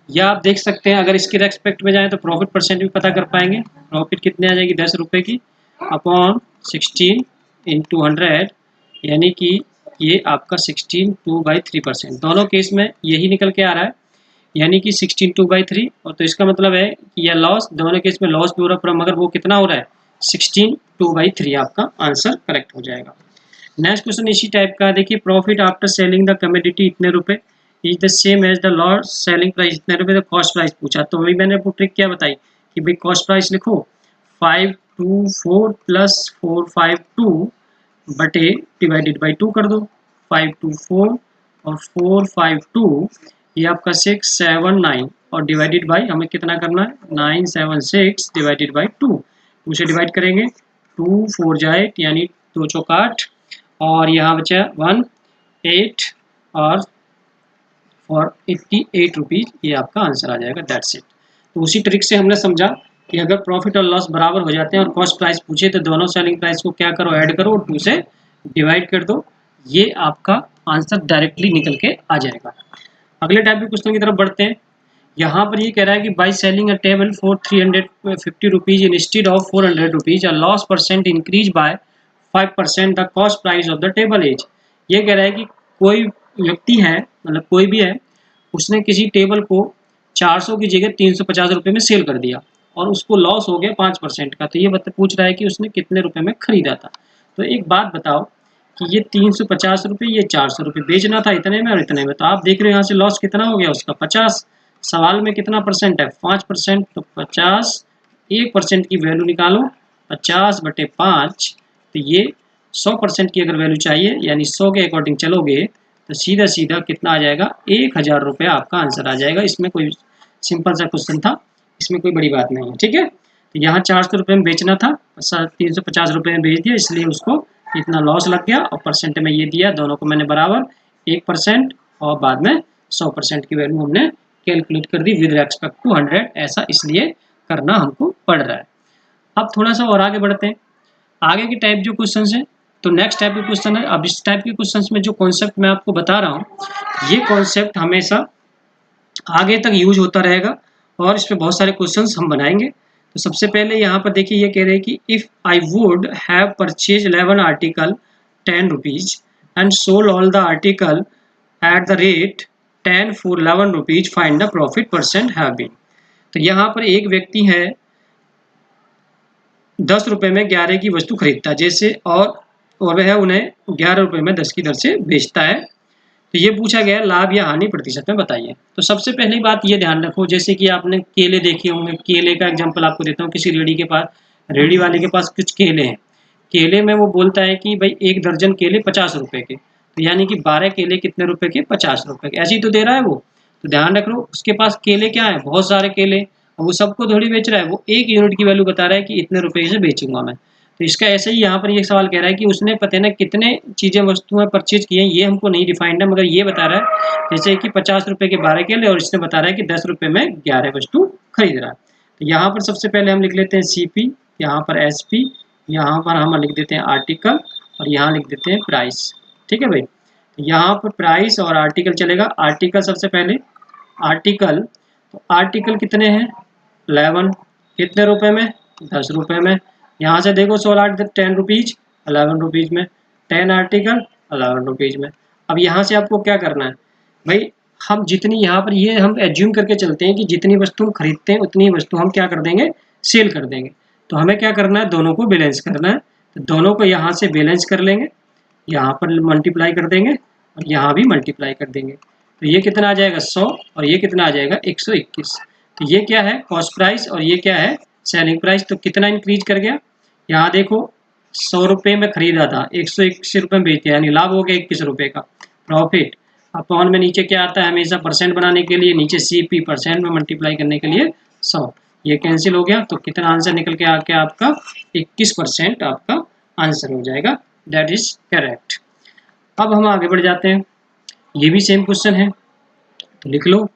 या आप देख सकते हैं अगर इसके रेस्पेक्ट में जाएं तो प्रॉफिट परसेंट भी पता कर पाएंगे। प्रॉफिट कितने आ जाएगी 10 रुपये की अपॉन 16 इंटू 100, यानी कि ये आपका 16 2/3%, दोनों केस में यही निकल के आ रहा है, यानी कि 16 2/3। और तो इसका मतलब है कि यह लॉस, दोनों केस में लॉस भी हो रहा है मगर वो कितना हो रहा है 16 2/3, आपका आंसर करेक्ट हो जाएगा। नेक्स्ट क्वेश्चन इसी टाइप का देखिए, profit after selling the commodity इतने रुपए is the same as the loss selling price इतने रुपए, तो कॉस्ट प्राइस पूछा, तो वही मैंने आपको ट्रिक क्या बताई कि भाई कॉस्ट प्राइस लिखो 524 प्लस 452 बटे डिवाइडेड बाई 2 कर दो, 524 और 452, ये आपका 679, और डिवाइडेड बाई हमें कितना करना है 976 डिवाइडेड बाई 2, उसे डिवाइड करेंगे 2 4 जाए यानी 2 चौक 8, और यहाँ बचा 1 8 और फॉर 88 रुपीज़, ये आपका आंसर आ जाएगा, दैट्स इट। तो उसी ट्रिक से हमने समझा कि अगर प्रॉफिट और लॉस बराबर हो जाते हैं और कॉस्ट प्राइस पूछे तो दोनों सेलिंग प्राइस को क्या करो ऐड करो और 2 से डिवाइड कर दो, ये आपका आंसर डायरेक्टली निकल के आ जाएगा। अगले टाइप के क्वेश्चन की तरफ बढ़ते हैं। यहाँ पर ये कह रहा है कि by selling a table for 350 rupees instead of 400 rupees, a loss percent increase by 5% the cost price of the table is. ये कह रहा है कि कोई व्यक्ति है, मतलब कोई भी है, उसने किसी टेबल को 400 की जगह 350 रुपये में सेल कर दिया और उसको लॉस हो गया 5% का। तो ये पूछ रहा है कि उसने कितने रुपए में खरीदा था। तो एक बात बताओ कि ये 350 रुपये, ये 400 रुपये बेचना था इतने में और इतने में, तो आप देख रहे हो यहाँ से लॉस कितना हो गया उसका, 50। सवाल में कितना परसेंट है, 5%, तो 50, 1% की वैल्यू निकालो, 50/5, तो ये 100% की अगर वैल्यू चाहिए, यानी 100 के अकॉर्डिंग चलोगे तो सीधा सीधा कितना आ जाएगा, 1000 रुपये आपका आंसर आ जाएगा। इसमें कोई सिंपल सा क्वेश्चन था, इसमें कोई बड़ी बात नहीं है, ठीक है। तो यहाँ 400 रुपये में बेचना था, 350 रुपये में बेच दिया, इसलिए उसको इतना लॉस लग गया, और परसेंट में ये दिया, दोनों को मैंने बराबर 1% और बाद में 100% की वैल्यू हमने कैलकुलेट कर दी विद रेस्पेक्ट टू 100। ऐसा इसलिए करना हमको पड़ रहा है। अब थोड़ा सा और आगे बढ़ते हैं। आगे की टाइप जो क्वेश्चन है, तो नेक्स्ट टाइप के क्वेश्चन है। अब इस टाइप के क्वेश्चन में जो कॉन्सेप्ट मैं आपको बता रहा हूँ, ये कॉन्सेप्ट हमेशा आगे तक यूज होता रहेगा और इस पे बहुत सारे क्वेश्चंस हम बनाएंगे। तो सबसे पहले यहाँ पर देखिए, ये कह रहे हैं कि if I would have purchase 11 article 10 rupees and sold all the article at the rate 10 for 11 rupees, find the profit percent have been. तो यहाँ पर एक व्यक्ति है 10 रुपये में 11 की वस्तु खरीदता है जैसे, और वह उन्हें 11 रुपये में 10 की दर से बेचता है। तो ये पूछा गया लाभ या हानि प्रतिशत में बताइए। तो सबसे पहली बात ये ध्यान रखो, जैसे कि आपने केले देखे होंगे, केले का एग्जांपल आपको देता हूँ। किसी रेडी वाले के पास कुछ केले हैं, केले में वो बोलता है कि भाई 1 दर्जन केले 50 रुपये के, तो यानी कि 12 केले कितने रुपए के, 50 रुपये के, ऐसे ही तो दे रहा है वो। तो ध्यान रख लो, उसके पास केले क्या है, बहुत सारे केले, और वो सबको थोड़ी बेच रहा है, वो 1 यूनिट की वैल्यू बता रहा है कि इतने रुपए से बेचूंगा मैं। तो इसका ऐसे ही यहाँ पर ये सवाल कह रहा है कि उसने पता ना कितने चीज़ें वस्तुएं परचेज की हैं, ये हमको नहीं डिफाइंड है, मगर ये बता रहा है जैसे कि 50 रुपये के 12 केले, और इसने बता रहा है कि 10 रुपये में 11 वस्तु खरीद रहा है। तो यहाँ पर सबसे पहले हम लिख लेते हैं CP, यहाँ पर SP, यहाँ पर हम लिख देते हैं आर्टिकल, और यहाँ लिख देते हैं प्राइस। ठीक है भाई, यहाँ पर प्राइस और आर्टिकल चलेगा। आर्टिकल सबसे पहले, आर्टिकल, तो आर्टिकल कितने हैं 11, कितने रुपए में, 10 रुपये में। यहाँ से देखो 16 10 रुपीज, 11 रुपीज में, 10 आर्टिकल 11 रुपीज में। अब यहाँ से आपको क्या करना है भाई, हम जितनी यहाँ पर ये हम एज्यूम करके चलते हैं कि जितनी वस्तु हम खरीदते हैं उतनी वस्तु हम क्या कर देंगे, सेल कर देंगे। तो हमें क्या करना है, दोनों को बैलेंस करना है। तो दोनों को यहाँ से बैलेंस कर लेंगे, यहाँ पर मल्टीप्लाई कर देंगे और यहाँ भी मल्टीप्लाई कर देंगे। तो ये कितना आ जाएगा 100, और ये कितना आ जाएगा 121। तो ये क्या है कॉस्ट प्राइस, और ये क्या है सेलिंग प्राइस। तो कितना इंक्रीज कर गया, यहाँ देखो 100 रुपये में खरीदा था, 121 रुपये में बेच दिया, यानी लाभ हो गया 21 रुपये का प्रॉफिट। अपॉन में नीचे क्या आता है, हमेशा परसेंट बनाने के लिए नीचे CP, परसेंट में मल्टीप्लाई करने के लिए 100, ये कैंसिल हो गया। तो कितना आंसर निकल के आ गया आपका 21% आपका आंसर हो जाएगा, दैट इज करेक्ट। अब हम आगे बढ़ जाते हैं, ये भी सेम क्वेश्चन है, तो लिख लो,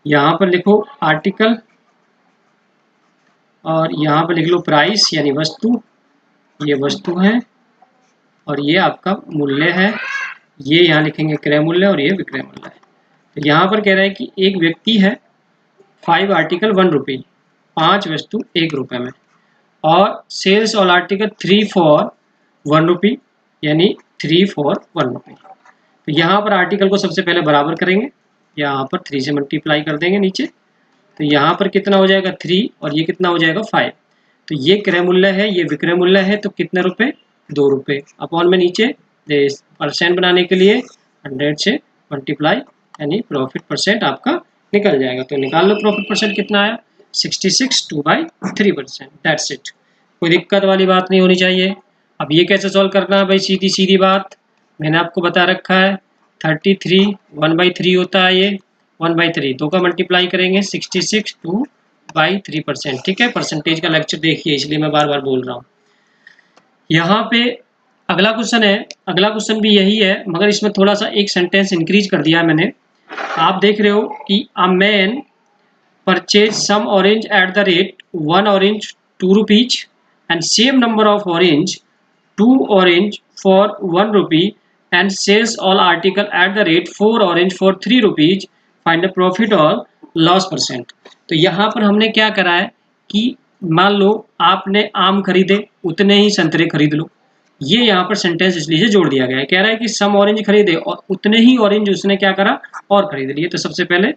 यहाँ पर लिखो आर्टिकल और यहाँ पर लिख लो प्राइस यानी वस्तु, ये वस्तु है और ये आपका मूल्य है, ये यहाँ लिखेंगे क्रय मूल्य और ये विक्रय मूल्य है। तो यहाँ पर कह रहा है कि एक व्यक्ति है 5 आर्टिकल 1 रुपी, 5 वस्तु 1 रुपये में, और सेल्स ऑल आर्टिकल 3 फॉर 1 रुपी, यानी 3 फॉर 1 रुपी। तो यहाँ पर आर्टिकल को सबसे पहले बराबर करेंगे, यहाँ पर 3 से मल्टीप्लाई कर देंगे नीचे, तो यहाँ पर कितना हो जाएगा 3 और ये कितना हो जाएगा 5। तो ये क्रय मूल्य है, ये विक्रय मूल्य है, तो कितने रुपए 2 रुपये। अपॉन में नीचे परसेंट बनाने के लिए 100 से मल्टीप्लाई, यानी प्रॉफिट परसेंट आपका निकल जाएगा। तो निकाल लो प्रॉफिट परसेंट कितना आया, 66 2/3%, दैट्स इट। कोई दिक्कत वाली बात नहीं होनी चाहिए। अब ये कैसे सॉल्व करना है भाई, सीधी सीधी बात मैंने आपको बता रखा है, 33 1/3 होता है, ये 1/3 दो का मल्टीप्लाई करेंगे 66 2/3%। ठीक है, परसेंटेज का लेक्चर देखिए इसलिए मैं बार बार बोल रहा हूँ। यहाँ पे अगला क्वेश्चन है, अगला क्वेश्चन भी यही है, मगर इसमें थोड़ा सा एक सेंटेंस इंक्रीज कर दिया मैंने। आप देख रहे हो कि a man purchase some orange at the rate 1 orange 2 rupees and same number of orange 2 orange for 1 rupee and sells all article at the rate 4 orange for 3 rupees, find the profit और loss percent. तो यहाँ पर हमने क्या करा है कि मान लो आपने आम खरीदे, उतने ही संतरे खरीद लो, ये यहाँ पर सेंटेंस इसलिए जोड़ दिया गया है। कह रहा है कि सम ऑरेंज खरीदे और उतने ही ऑरेंज उसने क्या करा और खरीद लिए। तो सबसे पहले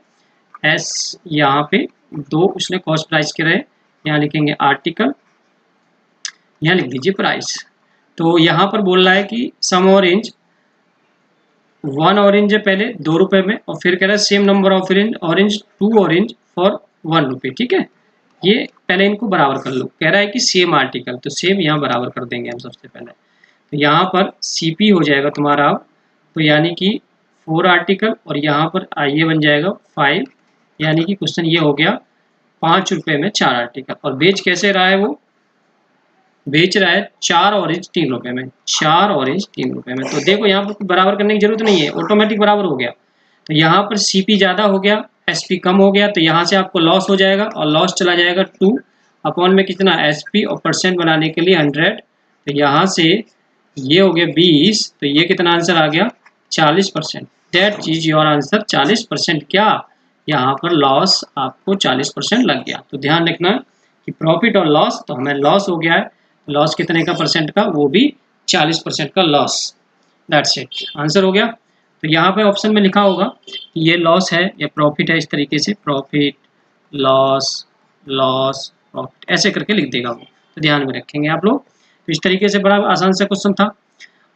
एस यहाँ पे 2 उसने कॉस्ट प्राइस के रहे, यहाँ लिखेंगे आर्टिकल, यहाँ लिख दीजिए प्राइस। तो यहाँ पर बोल रहा है कि सम ऑरेंज, 1 ऑरेंज है पहले 2 रुपए में, और फिर कह रहा है same number of orange 2 orange for 1 रुपये। ठीक है, ये पहले इनको बराबर कर लो। कह रहा है कि सेम आर्टिकल, तो सेम यहाँ बराबर कर देंगे हम सबसे पहले। तो यहाँ पर CP हो जाएगा तुम्हारा अब, तो यानी कि 4 आर्टिकल, और यहाँ पर IA बन जाएगा 5, यानी कि क्वेश्चन ये हो गया 5 रुपये में 4 आर्टिकल। और बेच कैसे रहा है, वो बेच रहा है 4 ऑरेंज 3 रुपये में, 4 ऑरेंज 3 रुपये में। तो देखो यहाँ पर बराबर करने की जरूरत नहीं है, ऑटोमेटिक बराबर हो गया। तो यहाँ पर CP ज़्यादा हो गया, SP कम हो गया, तो यहाँ से आपको लॉस हो जाएगा, और लॉस चला जाएगा 2 अपॉन में कितना SP, और परसेंट बनाने के लिए 100। तो यहाँ से ये हो गया 20, तो ये कितना आंसर आ गया 40%। दैट चीज योर आंसर 40%। क्या यहाँ पर लॉस आपको 40% लग गया। तो ध्यान रखना कि प्रॉफिट और लॉस, तो हमें लॉस हो गया है, लॉस कितने का परसेंट का, वो भी 40% का लॉस। दैट्स इट, आंसर हो गया। तो यहाँ पे ऑप्शन में लिखा होगा कि ये लॉस है या प्रॉफिट है, इस तरीके से प्रॉफिट लॉस लॉस प्रॉफिट ऐसे करके लिख देगा वो, तो ध्यान में रखेंगे आप लोग। तो इस तरीके से बड़ा आसान सा क्वेश्चन था।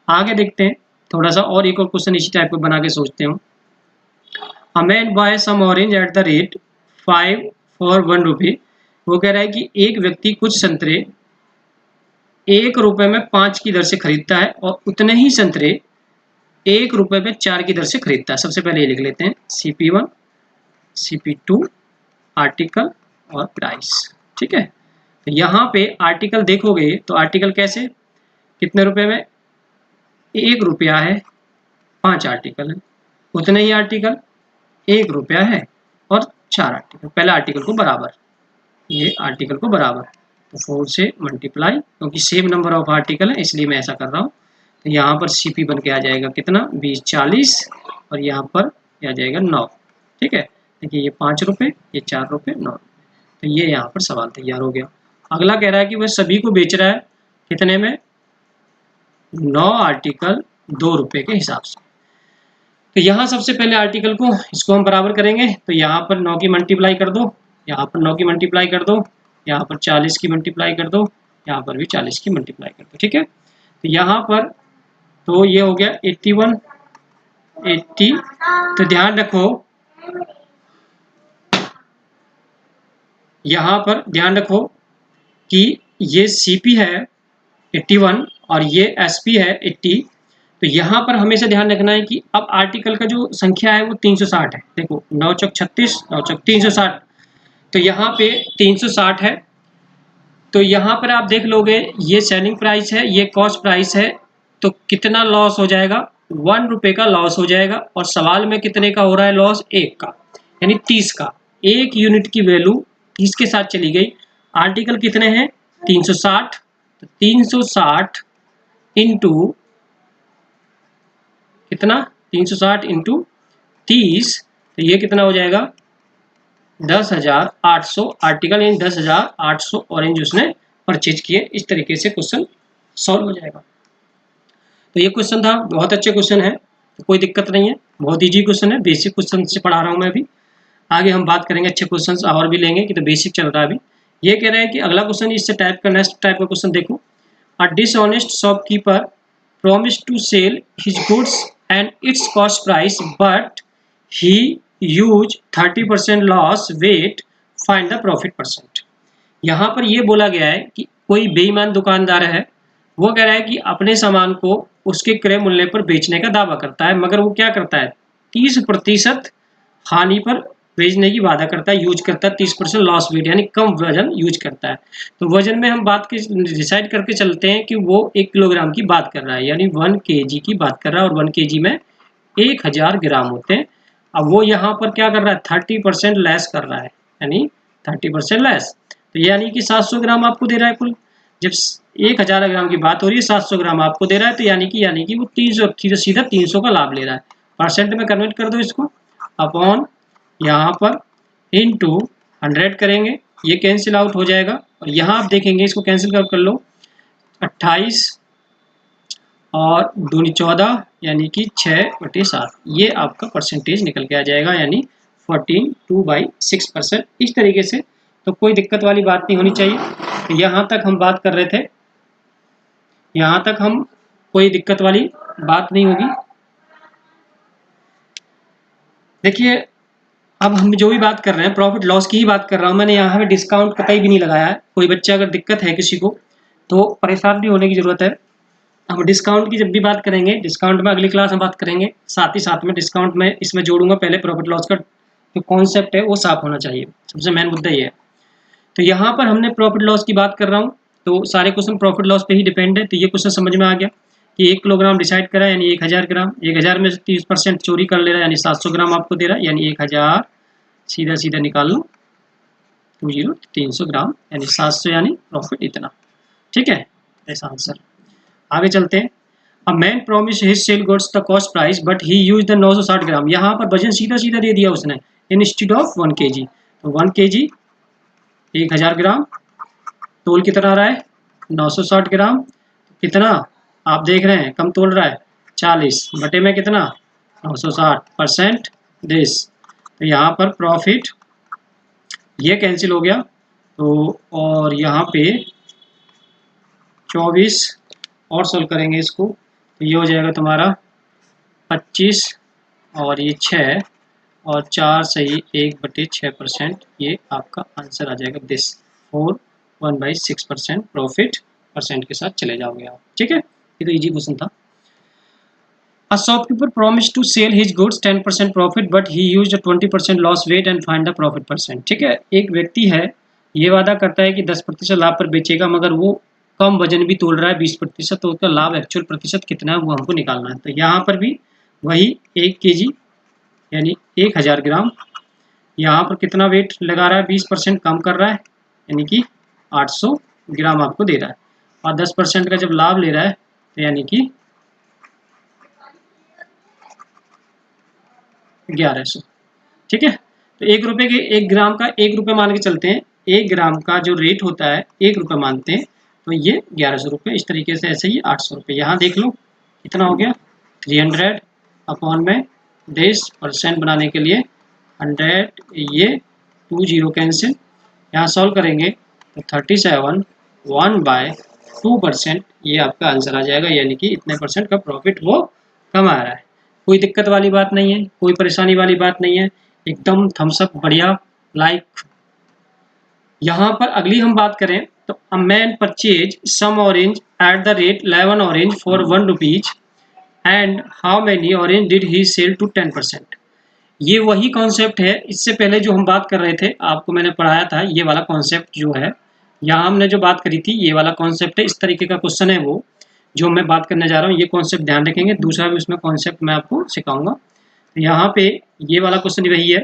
आगे देखते हैं थोड़ा सा और, एक और क्वेश्चन इसी टाइप को बना के सोचते हो। A man buy some orange at the rate 5 for 1 रुपये। वो कह रहा है कि एक व्यक्ति कुछ संतरे 1 रुपये में 5 की दर से खरीदता है, और उतने ही संतरे 1 रुपये में 4 की दर से खरीदता है। सबसे पहले ये लिख लेते हैं CP1 CP2 आर्टिकल और प्राइस। ठीक है, तो यहाँ पे आर्टिकल देखोगे तो आर्टिकल कैसे, कितने रुपए में, 1 रुपया है, 5 आर्टिकल है, उतने ही आर्टिकल 1 रुपया है और 4 आर्टिकल। पहले आर्टिकल को बराबर, ये आर्टिकल को बराबर, तो 4 से मल्टीप्लाई, क्योंकि सेम नंबर ऑफ आर्टिकल है इसलिए मैं ऐसा कर रहा हूँ। तो यहाँ पर CP बन के आ जाएगा कितना 20 40, और यहाँ पर आ जाएगा 9। ठीक है, देखिए ये 5 रुपये, ये 4 रुपये, 9 रुपये। तो ये यहाँ पर सवाल तैयार हो गया। अगला कह रहा है कि वह सभी को बेच रहा है कितने में, 9 आर्टिकल 2 रुपये के हिसाब से। तो यहाँ सबसे पहले आर्टिकल को, इसको हम बराबर करेंगे, तो यहाँ पर 9 की मल्टीप्लाई कर दो, यहाँ पर 9 की मल्टीप्लाई कर दो, यहाँ पर 40 की मल्टीप्लाई कर दो, यहाँ पर भी 40 की मल्टीप्लाई कर दो। ठीक है, तो यहाँ पर तो ये हो गया 81 80। तो ध्यान रखो, यहाँ पर ध्यान रखो कि ये CP है 81 और ये SP है 80। तो यहाँ पर हमेशा ध्यान रखना है कि अब आर्टिकल का जो संख्या है वो 360 है। देखो 9 चौक 36, 9 चौक 360, तो यहाँ पे 360 है। तो यहाँ पर आप देख लोगे ये सेलिंग प्राइस है, ये कॉस्ट प्राइस है, तो कितना लॉस हो जाएगा, 1 रुपये का लॉस हो जाएगा। और सवाल में कितने का हो रहा है लॉस, 1 का, यानी 30 का। 1 यूनिट की वैल्यू 30 के साथ चली गई। आर्टिकल कितने हैं 360, तो 360 इंटू कितना, 360 इंटू 30, तो ये कितना हो जाएगा 10,800 आर्टिकल, यानी 10,800 ऑरेंज उसने परचेज किए। इस तरीके से क्वेश्चन सॉल्व हो जाएगा। तो ये क्वेश्चन था, बहुत अच्छे क्वेश्चन है, तो कोई दिक्कत नहीं है, बहुत इजी क्वेश्चन है, बेसिक क्वेश्चन से पढ़ा रहा हूँ मैं अभी। आगे हम बात करेंगे, अच्छे क्वेश्चन और भी लेंगे, कि तो बेसिक चल रहा है अभी। ये कह रहे हैं कि अगला क्वेश्चन इससे टाइप का, नेक्स्ट टाइप का क्वेश्चन देखो। A dishonest shopkeeper promised to sell his goods and its cost price, but he used 30% loss. Wait, find the profit percent. यहाँ पर ये बोला गया है कि कोई बेईमान दुकानदार है, वो कह रहा है कि अपने सामान को उसके क्रय मूल्य पर बेचने का दावा करता है, मगर वो क्या करता है 30% हानि पर बेचने की वादा करता है, यूज करता है 30% लॉस वेट, यानी कम वजन यूज करता है। तो वजन में हम बात के डिसाइड करके चलते हैं कि वो 1 किलोग्राम की बात कर रहा है, यानी 1 kg की बात कर रहा है, और 1 kg में 1000 ग्राम होते हैं। अब वो यहाँ पर क्या कर रहा है 30% लेस कर रहा है, यानी 30% लेस, तो यानी कि 700 ग्राम आपको दे रहा है कुल। जब 1000 ग्राम की बात हो रही है 700 ग्राम आपको दे रहा है, तो यानी कि वो 300 सीधा 300 का लाभ ले रहा है। परसेंट में कन्वर्ट कर दो इसको, अपॉन यहाँ पर इंटू 100 करेंगे, ये कैंसिल आउट हो जाएगा। और यहाँ आप देखेंगे, इसको कैंसिल कर लो, 28 और दूनी 14 यानी कि 6/7, ये आपका परसेंटेज निकल के आ जाएगा, यानी 14/2/6%। इस तरीके से तो कोई दिक्कत वाली बात नहीं होनी चाहिए। तो यहाँ तक हम बात कर रहे थे, यहाँ तक हम कोई दिक्कत वाली बात नहीं होगी। देखिए अब हम जो भी बात कर रहे हैं प्रॉफिट लॉस की ही बात कर रहा हूँ, मैंने यहाँ पे डिस्काउंट कतई भी नहीं लगाया है। कोई बच्चा अगर दिक्कत है किसी को तो परेशान नहीं होने की ज़रूरत है। हम डिस्काउंट की जब भी बात करेंगे, डिस्काउंट में अगली क्लास में बात करेंगे, साथ ही साथ में डिस्काउंट में इसमें जोड़ूंगा। पहले प्रॉफिट लॉस का जो कॉन्सेप्ट है वो साफ होना चाहिए, सबसे मेन मुद्दा ये है। तो यहाँ पर हमने प्रॉफिट लॉस की बात कर रहा हूँ, तो सारे क्वेश्चन प्रॉफिट लॉस पे ही डिपेंड है। तो ये क्वेश्चन समझ में आ गया कि 1 किलोग्राम डिसाइड करा यानी 1000 ग्राम, 1000 में से 30% चोरी कर ले रहा है यानी 700 ग्राम आपको दे रहा है, यानी 1000 सीधा सीधा निकाल लो 20 300 ग्राम यानी 700, यानी प्रॉफिट इतना। ठीक है, ऐसा आंसर। आगे चलते हैं। A man promise his sell goods the cost price but he use the 960 ग्राम। यहाँ पर वजन सीधा सीधा दे दिया उसने, इंस्टेड ऑफ 1 kg। तो 1 kg 1000 ग्राम, तोल कितना आ रहा है 960 ग्राम, कितना आप देख रहे हैं कम तोल रहा है 40 बटे में कितना 960% दिस। तो यहाँ पर प्रॉफिट ये कैंसिल हो गया, तो और यहाँ पे 24 और सोल्व करेंगे इसको, तो ये हो जाएगा तुम्हारा 25 और ये 6 और 4 सही 1/6%, ये आपका आंसर आ जाएगा दिस 4/1/6% प्रॉफिट परसेंट के साथ चले जाओगे आप। ठीक है, ये तो इजी क्वेश्चन था। A shopkeeper promised to sell his goods 10% profit but he used a 20% loss rate and find the profit percent। ठीक है, एक व्यक्ति है ये वादा करता है कि 10% लाभ पर बेचेगा, मगर वो कम वजन भी तोल रहा है 20%, तो उसका लाभ एक्चुअल प्रतिशत कितना है वो हमको निकालना है। तो यहाँ पर भी वही 1 kg यानी 1000 ग्राम, यहाँ पर कितना वेट लगा रहा है 20% कम कर रहा है यानी कि 800 ग्राम आपको दे रहा है, और 10% का जब लाभ ले रहा है तो यानी कि 1100। ठीक है, तो 1 रुपये के 1 ग्राम का 1 रुपये मान के चलते हैं, 1 ग्राम का जो रेट होता है 1 रुपये मानते हैं, तो ये 1100 रुपये। इस तरीके से ऐसे ही 800 रुपये। यहाँ देख लो कितना हो गया 300 अपॉन में 10% बनाने के लिए 100, ये 20 कैंसिल, यहाँ सॉल्व करेंगे तो 37 1/2%, ये आपका आंसर आ जाएगा, यानी कि इतने परसेंट का प्रॉफिट वो कमा रहा है। कोई दिक्कत वाली बात नहीं है, कोई परेशानी वाली बात नहीं है, एकदम थम्स अप बढ़िया लाइक। यहाँ पर अगली हम बात करें तो a man purchase some orange at the rate 11 orange for 1 rupees and how many orange did he sell to 10%। ये वही कॉन्सेप्ट है, इससे पहले जो हम बात कर रहे थे आपको मैंने पढ़ाया था, ये वाला कॉन्सेप्ट जो है यहाँ हमने जो बात करी थी ये वाला कॉन्सेप्ट है। इस तरीके का क्वेश्चन है वो जो मैं बात करने जा रहा हूँ, ये कॉन्सेप्ट ध्यान रखेंगे। दूसरा भी उसमें कॉन्सेप्ट मैं आपको सिखाऊंगा। तो यहाँ पे ये वाला क्वेश्चन वही है।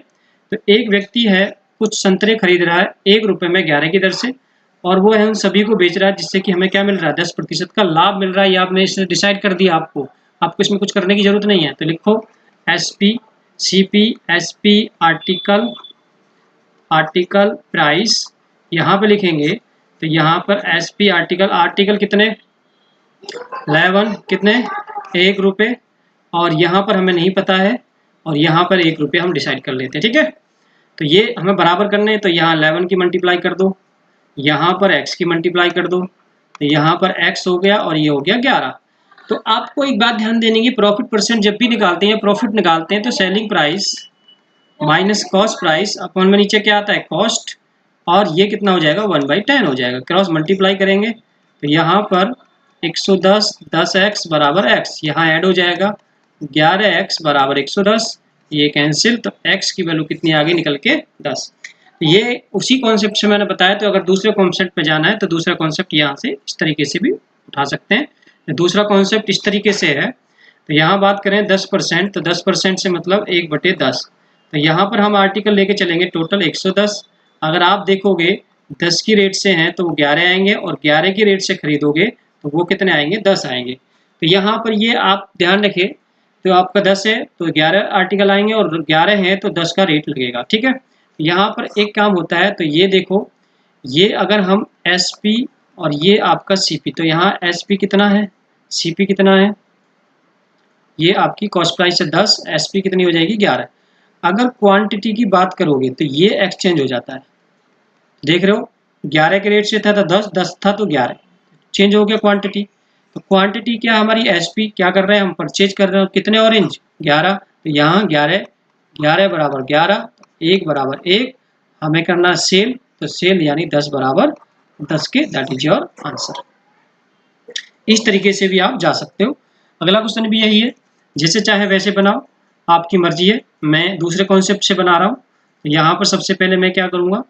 तो एक व्यक्ति है कुछ संतरे खरीद रहा है 1 रुपये में 11 की दर से, और वो है उन सभी को बेच रहा है, जिससे कि हमें क्या मिल रहा है 10% का लाभ मिल रहा है। ये आपने इसने डिसाइड कर दिया, आपको इसमें कुछ करने की जरूरत नहीं है। तो लिखो SP CP SP article price यहाँ पे लिखेंगे। तो यहाँ पर SP आर्टिकल कितने 11 कितने 1 रुपये, और यहाँ पर हमें नहीं पता है, और यहाँ पर 1 रुपये हम डिसाइड कर लेते हैं। ठीक है, तो ये हमें बराबर करने हैं, तो यहाँ 11 की मल्टीप्लाई कर दो, यहाँ पर x की मल्टीप्लाई कर दो, तो यहाँ पर x हो गया और ये हो गया 11। तो आपको एक बात ध्यान देने की, प्रॉफिट परसेंट जब भी निकालते हैं प्रॉफिट निकालते हैं तो selling price minus cost price upon में नीचे क्या आता है कॉस्ट, और ये कितना हो जाएगा 1/10 हो जाएगा। क्रॉस मल्टीप्लाई करेंगे तो यहाँ पर 110 10x बराबर x, यहाँ ऐड हो जाएगा 11x बराबर 110, ये कैंसिल, तो x की वैल्यू कितनी आगे निकल के 10। ये उसी कॉन्सेप्ट से मैंने बताया। तो अगर दूसरे कॉन्सेप्ट पे जाना है तो दूसरा कॉन्सेप्ट यहाँ से इस तरीके से भी उठा सकते हैं। तो दूसरा कॉन्सेप्ट इस तरीके से है। तो यहाँ बात करें 10%, तो 10% से मतलब 1/10। तो यहाँ पर हम आर्टिकल लेके चलेंगे टोटल 110। अगर आप देखोगे 10 की रेट से हैं तो वो 11 आएंगे, और 11 की रेट से खरीदोगे तो वो कितने आएंगे 10 आएंगे। तो यहाँ पर ये आप ध्यान रखें, तो आपका 10 है तो 11 आर्टिकल आएंगे, और 11 है तो 10 का रेट लगेगा। ठीक है, यहाँ पर एक काम होता है, तो ये देखो, ये अगर हम SP और ये आपका CP, तो यहाँ SP कितना है CP कितना है, ये आपकी कॉस्ट प्राइस है 10, SP कितनी हो जाएगी 11। अगर क्वांटिटी की बात करोगे तो ये एक्सचेंज हो जाता है, देख रहे हो 11 के रेट से था तो 10, 10 था तो 11, चेंज हो गया क्वांटिटी। तो क्वांटिटी क्या हमारी SP, क्या कर रहे हैं हम, परचेज कर रहे हैं कितने ऑरेंज 11, तो यहाँ 11 11 बराबर 11, 1 बराबर 1, हमें करना है सेल, तो सेल यानी 10 बराबर 10 के, दैट इज योर आंसर। इस तरीके से भी आप जा सकते हो। अगला क्वेश्चन भी यही है, जैसे चाहे वैसे बनाओ, आपकी मर्जी है। मैं दूसरे कॉन्सेप्ट से बना रहा हूँ। तो यहाँ पर सबसे पहले मैं क्या करूँगा,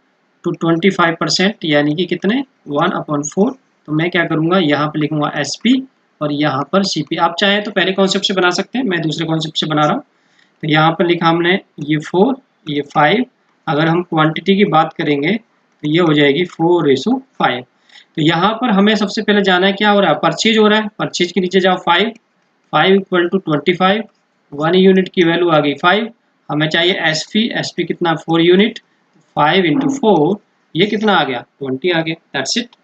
टू 25% यानी कि कितने 1/4, तो मैं क्या करूँगा यहाँ पर लिखूँगा SP और यहाँ पर CP। आप चाहे तो पहले कॉन्सेप्ट से बना सकते हैं, मैं दूसरे कॉन्सेप्ट से बना रहा हूँ। तो यहाँ पर लिखा हमने ये 4, ये 5, अगर हम क्वांटिटी की बात करेंगे तो ये हो जाएगी 4:5। तो यहाँ पर हमें सबसे पहले जाना है क्या हो रहा है, परचेज हो रहा है, परचेज के नीचे जाओ 5, 5 = 25, 1 यूनिट की वैल्यू आ गई 5, हमें चाहिए SP कितना 4 यूनिट, 5 × 4 ये कितना आ गया 20 आ गया, दैट्स इट,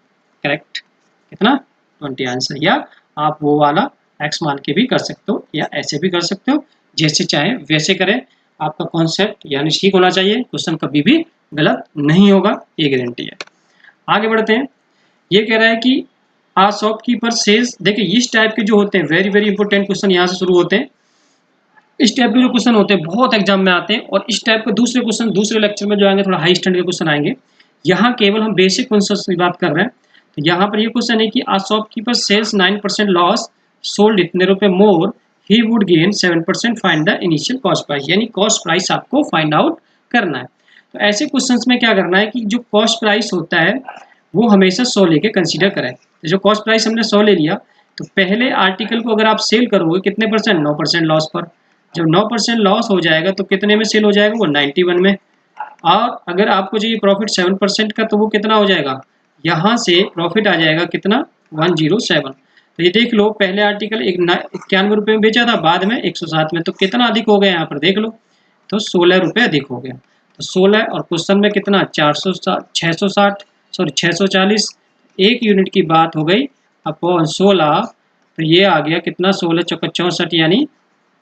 करेक्ट, कितना 20 आंसर। या आप वो वाला x मान के भी कर सकते हो या ऐसे भी कर सकते हो, जैसे चाहे वैसे करें, आपका कॉन्सेप्ट यानी ठीक होना चाहिए, क्वेश्चन कभी भी गलत नहीं होगा, ये गारंटी है। आगे बढ़ते हैं, ये कह रहा है कि आ शॉपकीपर सेल्स, देखिए इस टाइप के जो होते हैं वेरी वेरी इंपॉर्टेंट क्वेश्चन यहाँ से शुरू होते हैं। इस टाइप के जो क्वेश्चन होते हैं बहुत एग्जाम में आते हैं, और इस टाइप के दूसरे क्वेश्चन दूसरे लेक्चर में जो आएंगे थोड़ा हाई स्टैंडर्ड के क्वेश्चन आएंगे। यहाँ केवल हम बेसिक कॉन्सेप्ट की बात कर रहे हैं। तो यहाँ पर ये क्वेश्चन है कि a shopkeeper sells 9% loss, sold इतने रुपए more, he would gain 7%, find the initial cost price, यानी कॉस्ट प्राइस आपको फाइंड आउट करना है। तो ऐसे क्वेश्चंस में क्या करना है कि जो कॉस्ट प्राइस होता है वो हमेशा 100 लेके कंसीडर करें। जो कॉस्ट प्राइस हमने 100 ले लिया, तो पहले आर्टिकल को अगर आप सेल करोगे कितने परसेंट, 9% लॉस पर, जब 9% लॉस हो जाएगा तो कितने में सेल हो जाएगा, वो 91 में। और अगर आपको चाहिए प्रॉफिट 7% का, तो वो कितना हो जाएगा, यहाँ से प्रॉफिट आ जाएगा कितना 107। तो ये देख लो, पहले आर्टिकल 91 रुपये में बेचा था, बाद में 107 में, तो कितना अधिक हो गया यहाँ पर देख लो, तो 16 रुपये अधिक हो गया। तो 16 और क्वेश्चन में कितना 640, एक यूनिट की बात हो गई अपॉन 16, तो ये आ गया कितना 16 × 64 यानी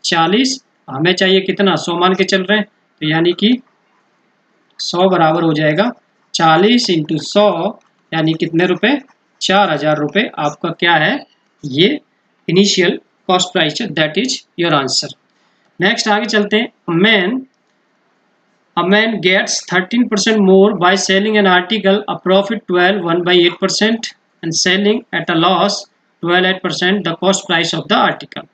40। हमें चाहिए कितना 100 मान के चल रहे हैं, तो यानी कि 100 बराबर हो जाएगा 40 × 100 यानी कितने रुपए, 4000 रुपये आपका क्या है, ये इनिशियल कॉस्ट प्राइस है, that is your answer. Next आगे चलते हैं। A man gets 13% more by selling an article a profit 12 1/8% and selling at a loss 12.8% the cost price of the article।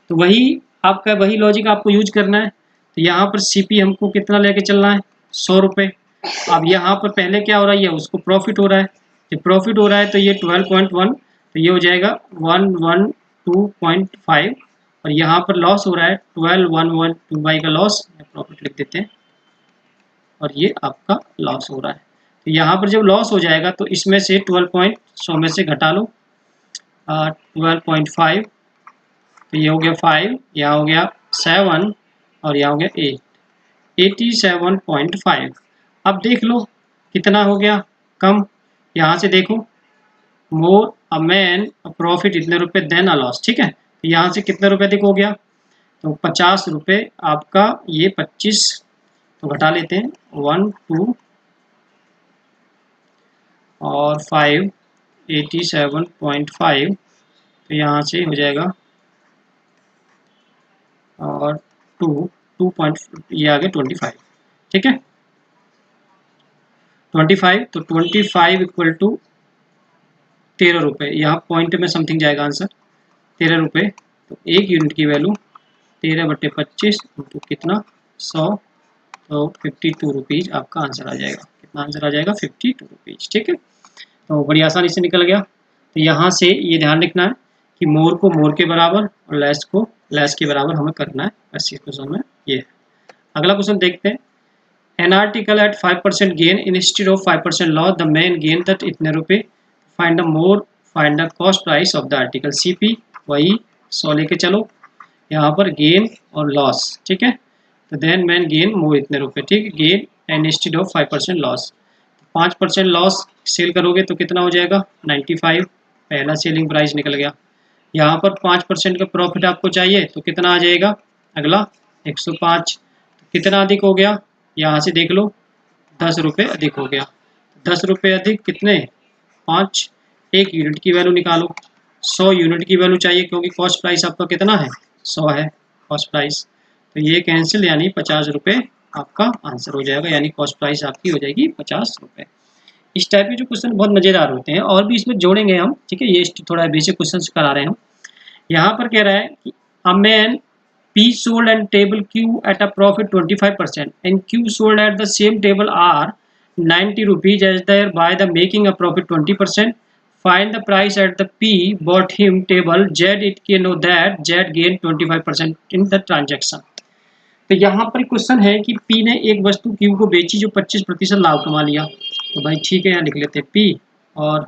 तो वही आपका वही लॉजिक आपको यूज करना है। तो यहाँ पर CP हमको कितना लेके चलना है 100 रुपये। अब यहाँ पर पहले क्या हो रहा है, उसको प्रॉफिट हो रहा है, जब प्रॉफिट हो रहा है तो ये 12.1, तो ये हो जाएगा 112.5, और यहाँ पर लॉस हो रहा है 12,112 का लॉस, प्रॉफिट लिख देते हैं, और ये आपका लॉस हो रहा है। तो यहाँ पर जब लॉस हो जाएगा तो इसमें से 12.100 में से घटा लो 12.5, तो ये हो गया 5, यहाँ हो गया 7 और यहाँ हो गया 8, 87.5। अब देख लो कितना हो गया कम, यहाँ से देखो मोर अ मैन प्रॉफिट इतने रुपए देन अ लॉस, ठीक है। तो यहाँ से कितने रुपए अधिक हो गया, तो 50 रुपये आपका, ये 25 तो घटा लेते हैं 1 2 और 5 87.5, तो यहाँ से हो जाएगा और 2 ये आ गया 25, ठीक है 25, तो 25 = 13 रुपये, यहाँ पॉइंट में समथिंग जाएगा आंसर 13 रुपये। तो एक यूनिट की वैल्यू 13/25 तो कितना 100, तो 52 रुपीज़ आपका आंसर आ जाएगा। कितना आंसर आ जाएगा 52 रुपीज़, ठीक है। तो बड़ी आसानी से निकल गया। तो यहाँ से ये ध्यान रखना है कि मोर को मोर के बराबर और लेस को लेस के बराबर हमें करना है, बस ये क्वेश्चन में ये है। अगला क्वेश्चन देखते हैं। An article at 5% gain instead of 5% loss, the men gain that इतने रुपये, find the more, find the cost price of the article. CP वही 100 लेके चलो, यहाँ पर गेन और लॉस, ठीक है। तो देन मैन गेन मोर इतने रुपए, ठीक, gain and instead of 5% loss, 5% loss sell करोगे तो कितना हो जाएगा 95, पहला सेलिंग प्राइस निकल गया। यहाँ पर 5% का प्रॉफिट आपको चाहिए तो कितना आ जाएगा, अगला 105। कितना अधिक हो गया, यहाँ से देख लो 10 रुपये अधिक हो गया। 10 रुपये अधिक कितने, 5। 1 यूनिट की वैल्यू निकालो, 100 यूनिट की वैल्यू चाहिए क्योंकि कॉस्ट प्राइस आपका कितना है, 100 है कॉस्ट प्राइस। तो ये कैंसिल, यानी 50 रुपये आपका आंसर हो जाएगा, यानी कॉस्ट प्राइस आपकी हो जाएगी 50 रुपये। इस टाइप के जो क्वेश्चन बहुत मज़ेदार होते हैं, और भी इसमें जोड़ेंगे हम, ठीक है। ये थोड़ा बेसिक क्वेश्चन करा रहे हैं हम। यहाँ पर कह रहा है कि a man P sold and table Q at a profit 25% and Q sold at the same table R 90 rupees as thereby the making a profit 20%. Find the price at the P bought him table Z. It can know that Z gained 25% in the transaction. तो यहाँ पर question है कि P ने एक वस्तु Q को बेची जो 25% लाभ कमा लिया। तो भाई ठीक है, यहाँ लिख लेते हैं P, और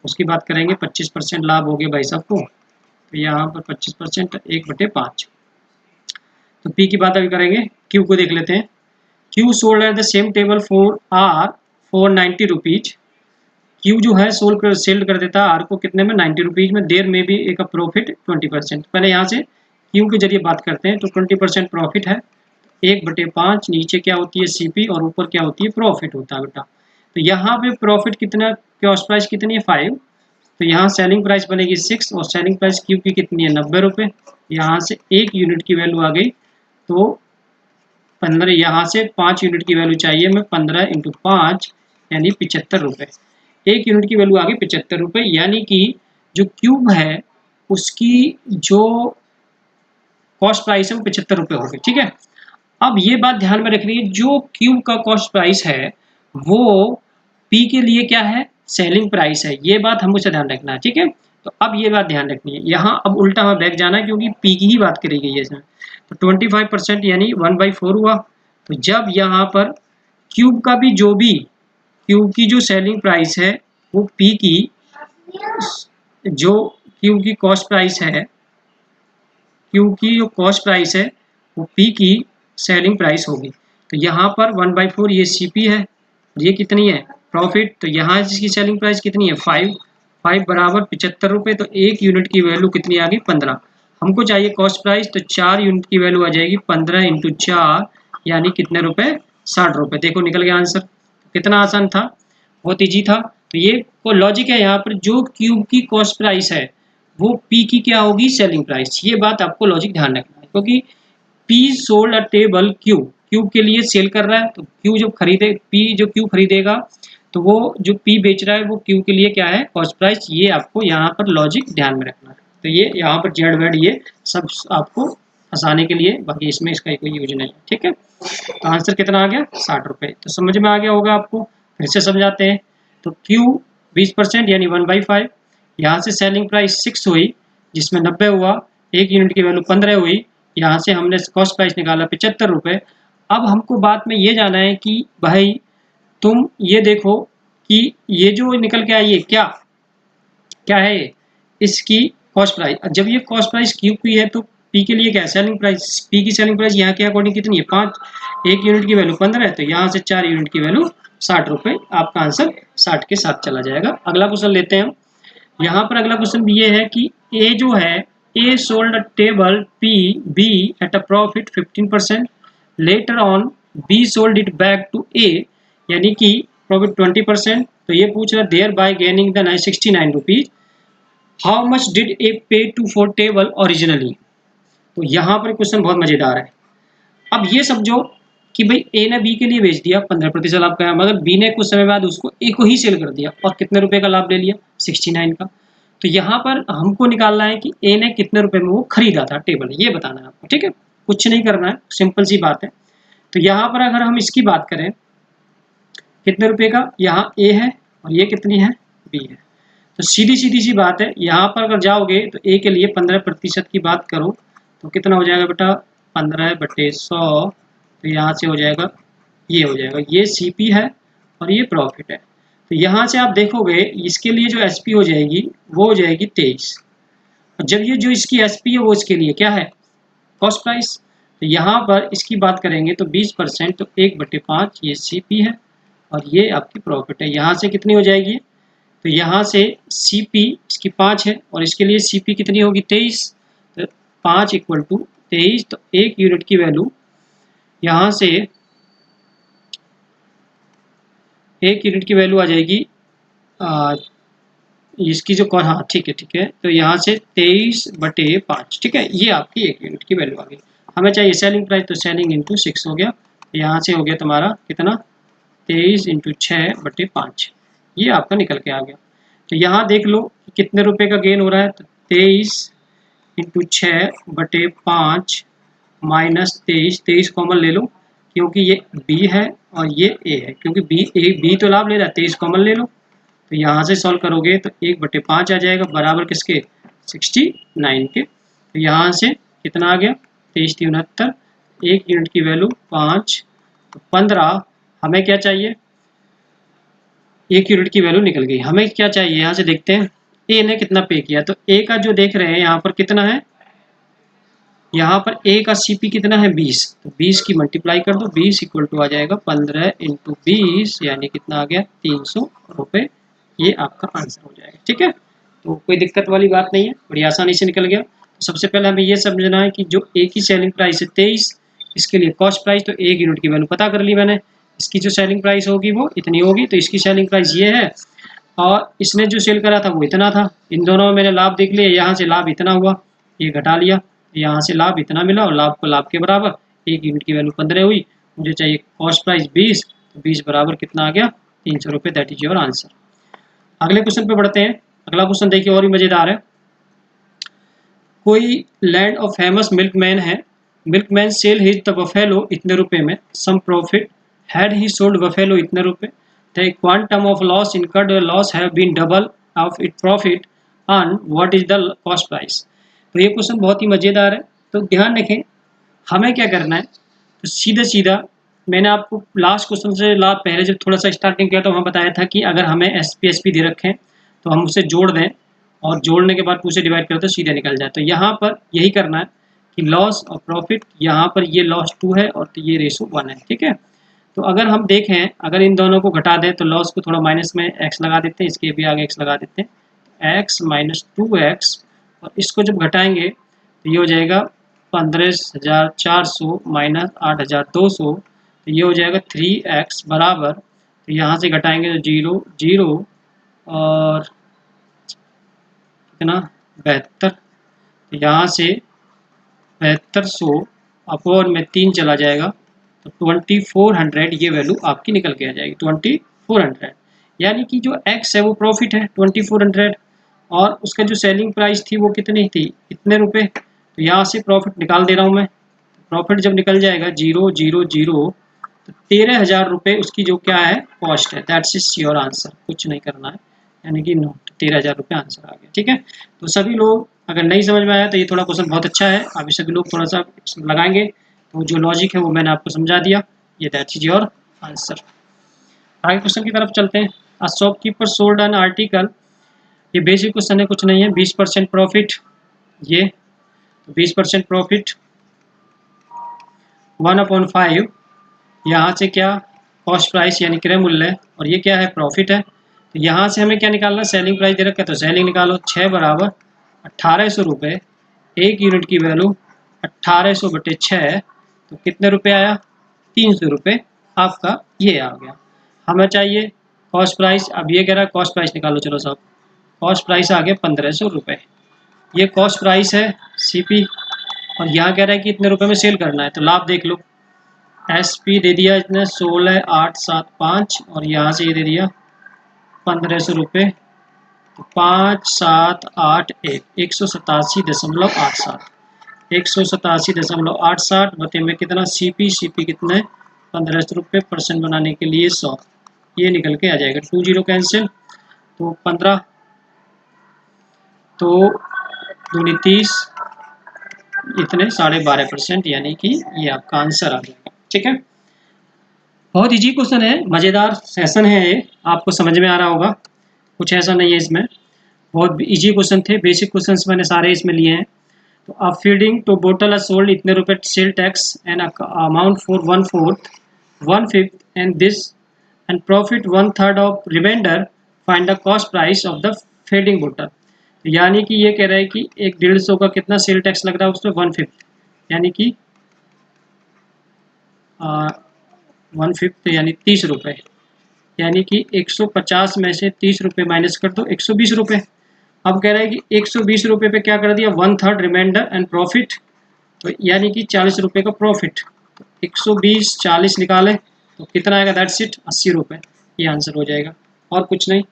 उसकी बात करेंगे 25% लाभ हो गया भाई साहब को। तो यहाँ पर 25% 1/5। तो P की बात अभी करेंगे, Q को देख लेते हैं। Q sold at the same table for R for 90 rupees. Q जो है सेल कर देता है R को कितने में, 90 रुपीज में। देर में भी एक प्रॉफिट 20%। पहले यहाँ से Q के जरिए बात करते हैं, तो 20% प्रॉफिट है, 1/5। नीचे क्या होती है CP, और ऊपर क्या होती है प्रॉफिट होता है बेटा। तो यहाँ पे प्रॉफिट कितना, कॉस्ट प्राइस कितनी है 5। तो यहाँ सेलिंग प्राइस बनेगी 6, और सेलिंग प्राइस Q की कितनी है 90 रुपये। यहाँ से 1 यूनिट की वैल्यू आ गई, तो 15। यहाँ से 5 यूनिट की वैल्यू चाहिए हमें, 15 × 5 यानी 75 रुपये। 1 यूनिट की वैल्यू आ गई 75 रुपये, यानी कि जो क्यूब है उसकी जो कॉस्ट प्राइस है वो 75 रुपये हो गई, ठीक है। अब ये बात ध्यान में रखनी है, जो क्यूब का कॉस्ट प्राइस है वो पी के लिए क्या है, सेलिंग प्राइस है। ये बात हमको से ध्यान रखना है, ठीक है। तो अब ये बात ध्यान रखनी है, यहाँ अब उल्टा हमें बैक जाना है क्योंकि पी की ही बात करी गई है इसमें। तो 25% यानी 1/4 हुआ। तो जब यहाँ पर क्यूब का भी क्यूब की जो सेलिंग प्राइस है वो पी की, जो क्यूब की कॉस्ट प्राइस है, क्यूब की जो कॉस्ट प्राइस है वो पी की सेलिंग प्राइस होगी। तो यहाँ पर 1/4 ये CP है, ये कितनी है प्रॉफिट। तो यहाँ इसकी सेलिंग प्राइस कितनी है 5 बराबर 75 रुपये। तो 1 यूनिट की वैल्यू कितनी आ गई 15। हमको चाहिए कॉस्ट प्राइस, तो 4 यूनिट की वैल्यू आ जाएगी 15 × 4 यानी कितने रुपए, 60 रुपये। देखो निकल गया आंसर। कितना आसान था, बहुत ईजी था। तो ये को लॉजिक है यहाँ पर, जो क्यूब की कॉस्ट प्राइस है वो पी की क्या होगी, सेलिंग प्राइस। ये बात आपको लॉजिक ध्यान रखना है, क्योंकि P sold a table cube के लिए सेल कर रहा है। तो क्यू जो खरीदे, पी जो क्यू खरीदेगा, तो वो जो पी बेच रहा है वो क्यू के लिए क्या है, कॉस्ट प्राइस। ये आपको यहाँ पर लॉजिक ध्यान में रखना है। तो ये यहाँ पर जेड वेड ये सब आपको फंसाने के लिए, बाकी इसमें इसका कोई यूज नहीं है, ठीक है। तो आंसर कितना आ गया 60 रुपये। तो समझ में आ गया होगा आपको, फिर से समझाते हैं। तो क्यू 20% यानी 1/5। यहाँ से सेलिंग प्राइस 6 हुई जिसमें 90 हुआ, 1 यूनिट की वैल्यू 15 हुई। यहाँ से हमने कॉस्ट प्राइस निकाला 75 रुपये। अब हमको बात में ये जाना है कि भाई तुम ये देखो कि ये जो निकल के आई है क्या क्या है ये, इसकी कॉस्ट प्राइस। जब ये कॉस्ट प्राइस क्यू की है तो पी के लिए क्या है सेलिंग प्राइस। पी की सेलिंग प्राइस यहाँ के अकॉर्डिंग कितनी है 5, 1 यूनिट की वैल्यू 15 है, तो यहाँ से 4 यूनिट की वैल्यू 60 रुपये। आपका आंसर 60 के साथ चला जाएगा। अगला क्वेश्चन लेते हैं हम। यहाँ पर अगला क्वेश्चन भी ये है कि ए जो है, A sold a table P B at a profit 15%। Later on B sold it back to A, यानी कि प्रॉफिट 20%। तो ये पूछ रहा है thereby gaining the 69 rupees, how much did A pay to for table originally. तो यहाँ पर क्वेश्चन बहुत मजेदार है। अब ये समझो कि भाई ए ने बी के लिए बेच दिया 15% लाभ का, मगर बी ने कुछ समय बाद उसको ए को ही सेल कर दिया और कितने रुपए का लाभ ले लिया 69 का। तो यहाँ पर हमको निकालना है कि ए ने कितने रुपए में वो खरीदा था टेबल, ये बताना है आपको, ठीक है। कुछ नहीं करना है, सिंपल सी बात है। तो यहाँ पर अगर हम इसकी बात करें कितने रुपए का, यहाँ ए है और ये कितनी है बी है। तो सीधी सी बात है, यहाँ पर अगर जाओगे तो ए के लिए 15% की बात करो तो कितना हो जाएगा बेटा 15/100। तो यहाँ से हो जाएगा, ये हो जाएगा, ये CP है और ये प्रॉफिट है। तो यहाँ से आप देखोगे इसके लिए जो SP हो जाएगी वो हो जाएगी 23। और जब ये जो इसकी SP है वो इसके लिए क्या है कॉस्ट प्राइस। तो यहाँ पर इसकी बात करेंगे तो 20%, तो 1/5 ये CP है और ये आपकी प्रॉफिट है। यहाँ से कितनी हो जाएगी, तो यहाँ से CP इसकी 5 है और इसके लिए सीपी कितनी होगी 23, तो 5 इक्वल टू 23, तो 1 यूनिट की वैल्यू यहाँ से 1 यूनिट की वैल्यू आ जाएगी इसकी जो कौन, हाँ ठीक है, तो यहाँ से 23/5, ठीक है, ये आपकी 1 यूनिट की वैल्यू आ गई। हमें चाहिए सेलिंग प्राइस, तो सेलिंग इंटू 6 हो गया, यहाँ से हो गया तुम्हारा कितना 23 इंटू 6/5, ये आपका निकल के आ गया। तो यहाँ देख लो कितने रुपए का गेन हो रहा है, तो 23 इंटू 6/5 माइनस 23 कॉमन ले लो, क्योंकि ये बी है और ये ए है, क्योंकि बी तो लाभ ले रहा है, 23 कॉमन ले लो, तो यहाँ से सॉल्व करोगे तो 1/5 आ जाएगा, बराबर किसके 69 के। तो यहाँ से कितना आ गया 23×3 1 यूनिट की वैल्यू 5, तो 15। हमें क्या चाहिए, 1 यूनिट की वैल्यू निकल गई। हमें क्या चाहिए, यहाँ से देखते हैं ए ने कितना पे किया, तो ए का जो देख रहे हैं यहाँ पर कितना है, यहाँ पर ए का सीपी कितना है 20, तो 20 की मल्टीप्लाई कर दो, 20 इक्वल टू आ जाएगा 15 इंटू 20, यानी कितना आ गया 300 रुपये, ये आपका आंसर हो जाएगा। ठीक है, तो कोई दिक्कत वाली बात नहीं है, बड़ी आसानी से निकल गया। तो सबसे पहले हमें ये समझना है कि जो ए की सेलिंग प्राइस है 23, इसके लिए कॉस्ट प्राइस तो 1 यूनिट की वैल्यू पता कर ली मैंने, इसकी जो सेलिंग प्राइस होगी वो इतनी होगी, तो इसकी सेलिंग प्राइस ये है और इसने जो सेल करा था वो इतना था। इन दोनों में मैंने लाभ देख लिया, यहाँ से लाभ इतना हुआ, ये घटा लिया, यहाँ से लाभ इतना मिला और लाभ को लाभ के बराबर, 1 यूनिट की वैल्यू 15 हुई, मुझे चाहिए कॉस्ट प्राइस 20, तो 20 बराबर कितना आ गया 300 रुपये, दैट इज योर आंसर। अगले क्वेश्चन पे बढ़ते हैं। अगला क्वेश्चन देखिए और भी मजेदार है। कोई लैंड ऑफ फेमस मिल्कमैन है, milkman sell his the buffalo इतने रुपए में, some profit had he sold buffalo इतने रुपए, the quantum of loss incurred loss have been double of it profit on what is the cost price. तो ये question बहुत ही मजेदार है, तो ध्यान रखें हमें क्या करना है, तो सीधा सीधा मैंने आपको लास्ट क्वेश्चन से पहले जब थोड़ा सा स्टार्टिंग किया तो वहाँ बताया था कि अगर हमें एसपी दे रखें तो हम उसे जोड़ दें और जोड़ने के बाद उसे डिवाइड करें तो सीधे निकल जाए। तो यहाँ पर यही करना है कि लॉस और प्रॉफिट, यहाँ पर ये लॉस 2 है और ये रेशो 1 है। ठीक है, तो अगर हम देखें, अगर इन दोनों को घटा दें तो लॉस को थोड़ा माइनस में x लगा देते हैं, इसके भी आगे x लगा देते हैं, x माइनस 2x, और इसको जब घटाएंगे तो ये हो जाएगा 15,400 माइनस 8,200, तो ये हो जाएगा 3x बराबर, तो यहाँ से घटाएंगे तो 0 0 और कितना 72, तो यहाँ से 7200 अपॉन में 3 चला जाएगा, तो 2400 ये वैल्यू आपकी निकल के आ जाएगी 2400, यानी कि जो x है वो प्रॉफिट है 2400 और उसका जो सेलिंग प्राइस थी वो कितनी थी, इतने रुपए। तो यहाँ से प्रॉफिट निकाल दे रहा हूँ मैं, प्रॉफिट जब निकल जाएगा 0 0 0, तो 13,000 रुपये उसकी जो क्या है कॉस्ट है, दैट्स इज योर आंसर, कुछ नहीं करना है, यानी कि नोट 13,000 रुपये आंसर आ गया। ठीक है, तो सभी लोग अगर नहीं समझ में आया तो ये थोड़ा क्वेश्चन बहुत अच्छा है, अभी सभी लोग थोड़ा सा लगाएंगे तो जो लॉजिक है वो मैंने आपको समझा दिया, ये दैट्स इज योर आंसर। आगे क्वेश्चन की तरफ चलते हैं। A shopkeeper sold an article, ये बेसिक क्वेश्चन है, कुछ नहीं है, 20% प्रॉफिट, ये 20% प्रॉफिट 1/5, यहाँ से क्या कॉस्ट प्राइस यानी क्रय मूल्य, और ये क्या है प्रॉफिट है। तो यहाँ से हमें क्या निकालना, सेलिंग प्राइस दे रखा है तो सेलिंग निकालो, 6 बराबर 1800 रुपये, 1 यूनिट की वैल्यू 1800/6, तो कितने रुपए आया 300 रुपये आपका ये आ गया। हमें चाहिए कॉस्ट प्राइस, अब ये कह रहा है कॉस्ट प्राइस निकालो, चलो साहब कॉस्ट प्राइस आ गया 1500 रुपये, ये कॉस्ट प्राइस है सीपी, और यहाँ कह रहा है कि इतने रुपए में सेल करना है, तो लाभ देख लो, एसपी दे दिया इतने 16,875 और यहाँ से ये दे दिया 1500 रुपये, तो 5781 187.87 187.87 बते में कितना सीपी कितने 1500 रुपये, परसेंट बनाने के लिए 100, ये निकल के आ जाएगा, 2 0 कैंसिल, तो 15, तो 2 30 इतने 12.5%, यानी कि ये आपका आंसर आ जाएगा। ठीक है, बहुत इजी क्वेश्चन है, मज़ेदार सेशन है ये, आपको समझ में आ रहा होगा, कुछ ऐसा नहीं है इसमें, बहुत इजी क्वेश्चन थे, बेसिक क्वेश्चंस मैंने सारे इसमें लिए हैं। तो अब फीडिंग टू बोटल सोल्ड इतने रुपए sale tax and amount for 1/4 1/5 and this and profit 1/3 of reminder, find the cost price of the feeding bottle. यानी कि ये कह रहा है कि एक 150 का कितना सेल टैक्स लग रहा है उसमें 1/5, यानी कि 1/5 यानी 30 रुपये, यानी कि 150 में से 30 रुपये माइनस कर दो 120 रुपये। अब कह रहा है कि 120 रुपये पे क्या कर दिया 1/3 रिमाइंडर एंड प्रॉफिट, तो यानी कि 40 रुपये का प्रॉफिट। 120 40 निकाले तो कितना आएगा, दैट्स इट 80 रुपये, ये आंसर हो जाएगा और कुछ नहीं।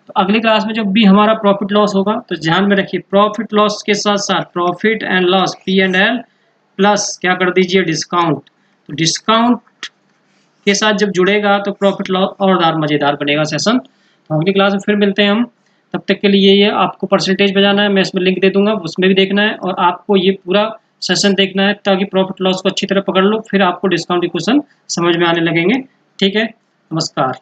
तो अगली क्लास में जब भी हमारा प्रॉफिट लॉस होगा तो ध्यान में रखिए प्रॉफिट लॉस के साथ साथ profit and loss P&L plus क्या कर दीजिए डिस्काउंट। तो डिस्काउंट के साथ जब जुड़ेगा तो प्रॉफिट लॉस और मज़ेदार बनेगा सेशन। तो अगली क्लास में फिर मिलते हैं हम, तब तक के लिए ये आपको परसेंटेज बजाना है, मैं इसमें लिंक दे दूंगा, उसमें भी देखना है और आपको ये पूरा सेशन देखना है ताकि प्रॉफिट लॉस को अच्छी तरह पकड़ लो, फिर आपको डिस्काउंट के क्वेश्चन समझ में आने लगेंगे। ठीक है, नमस्कार।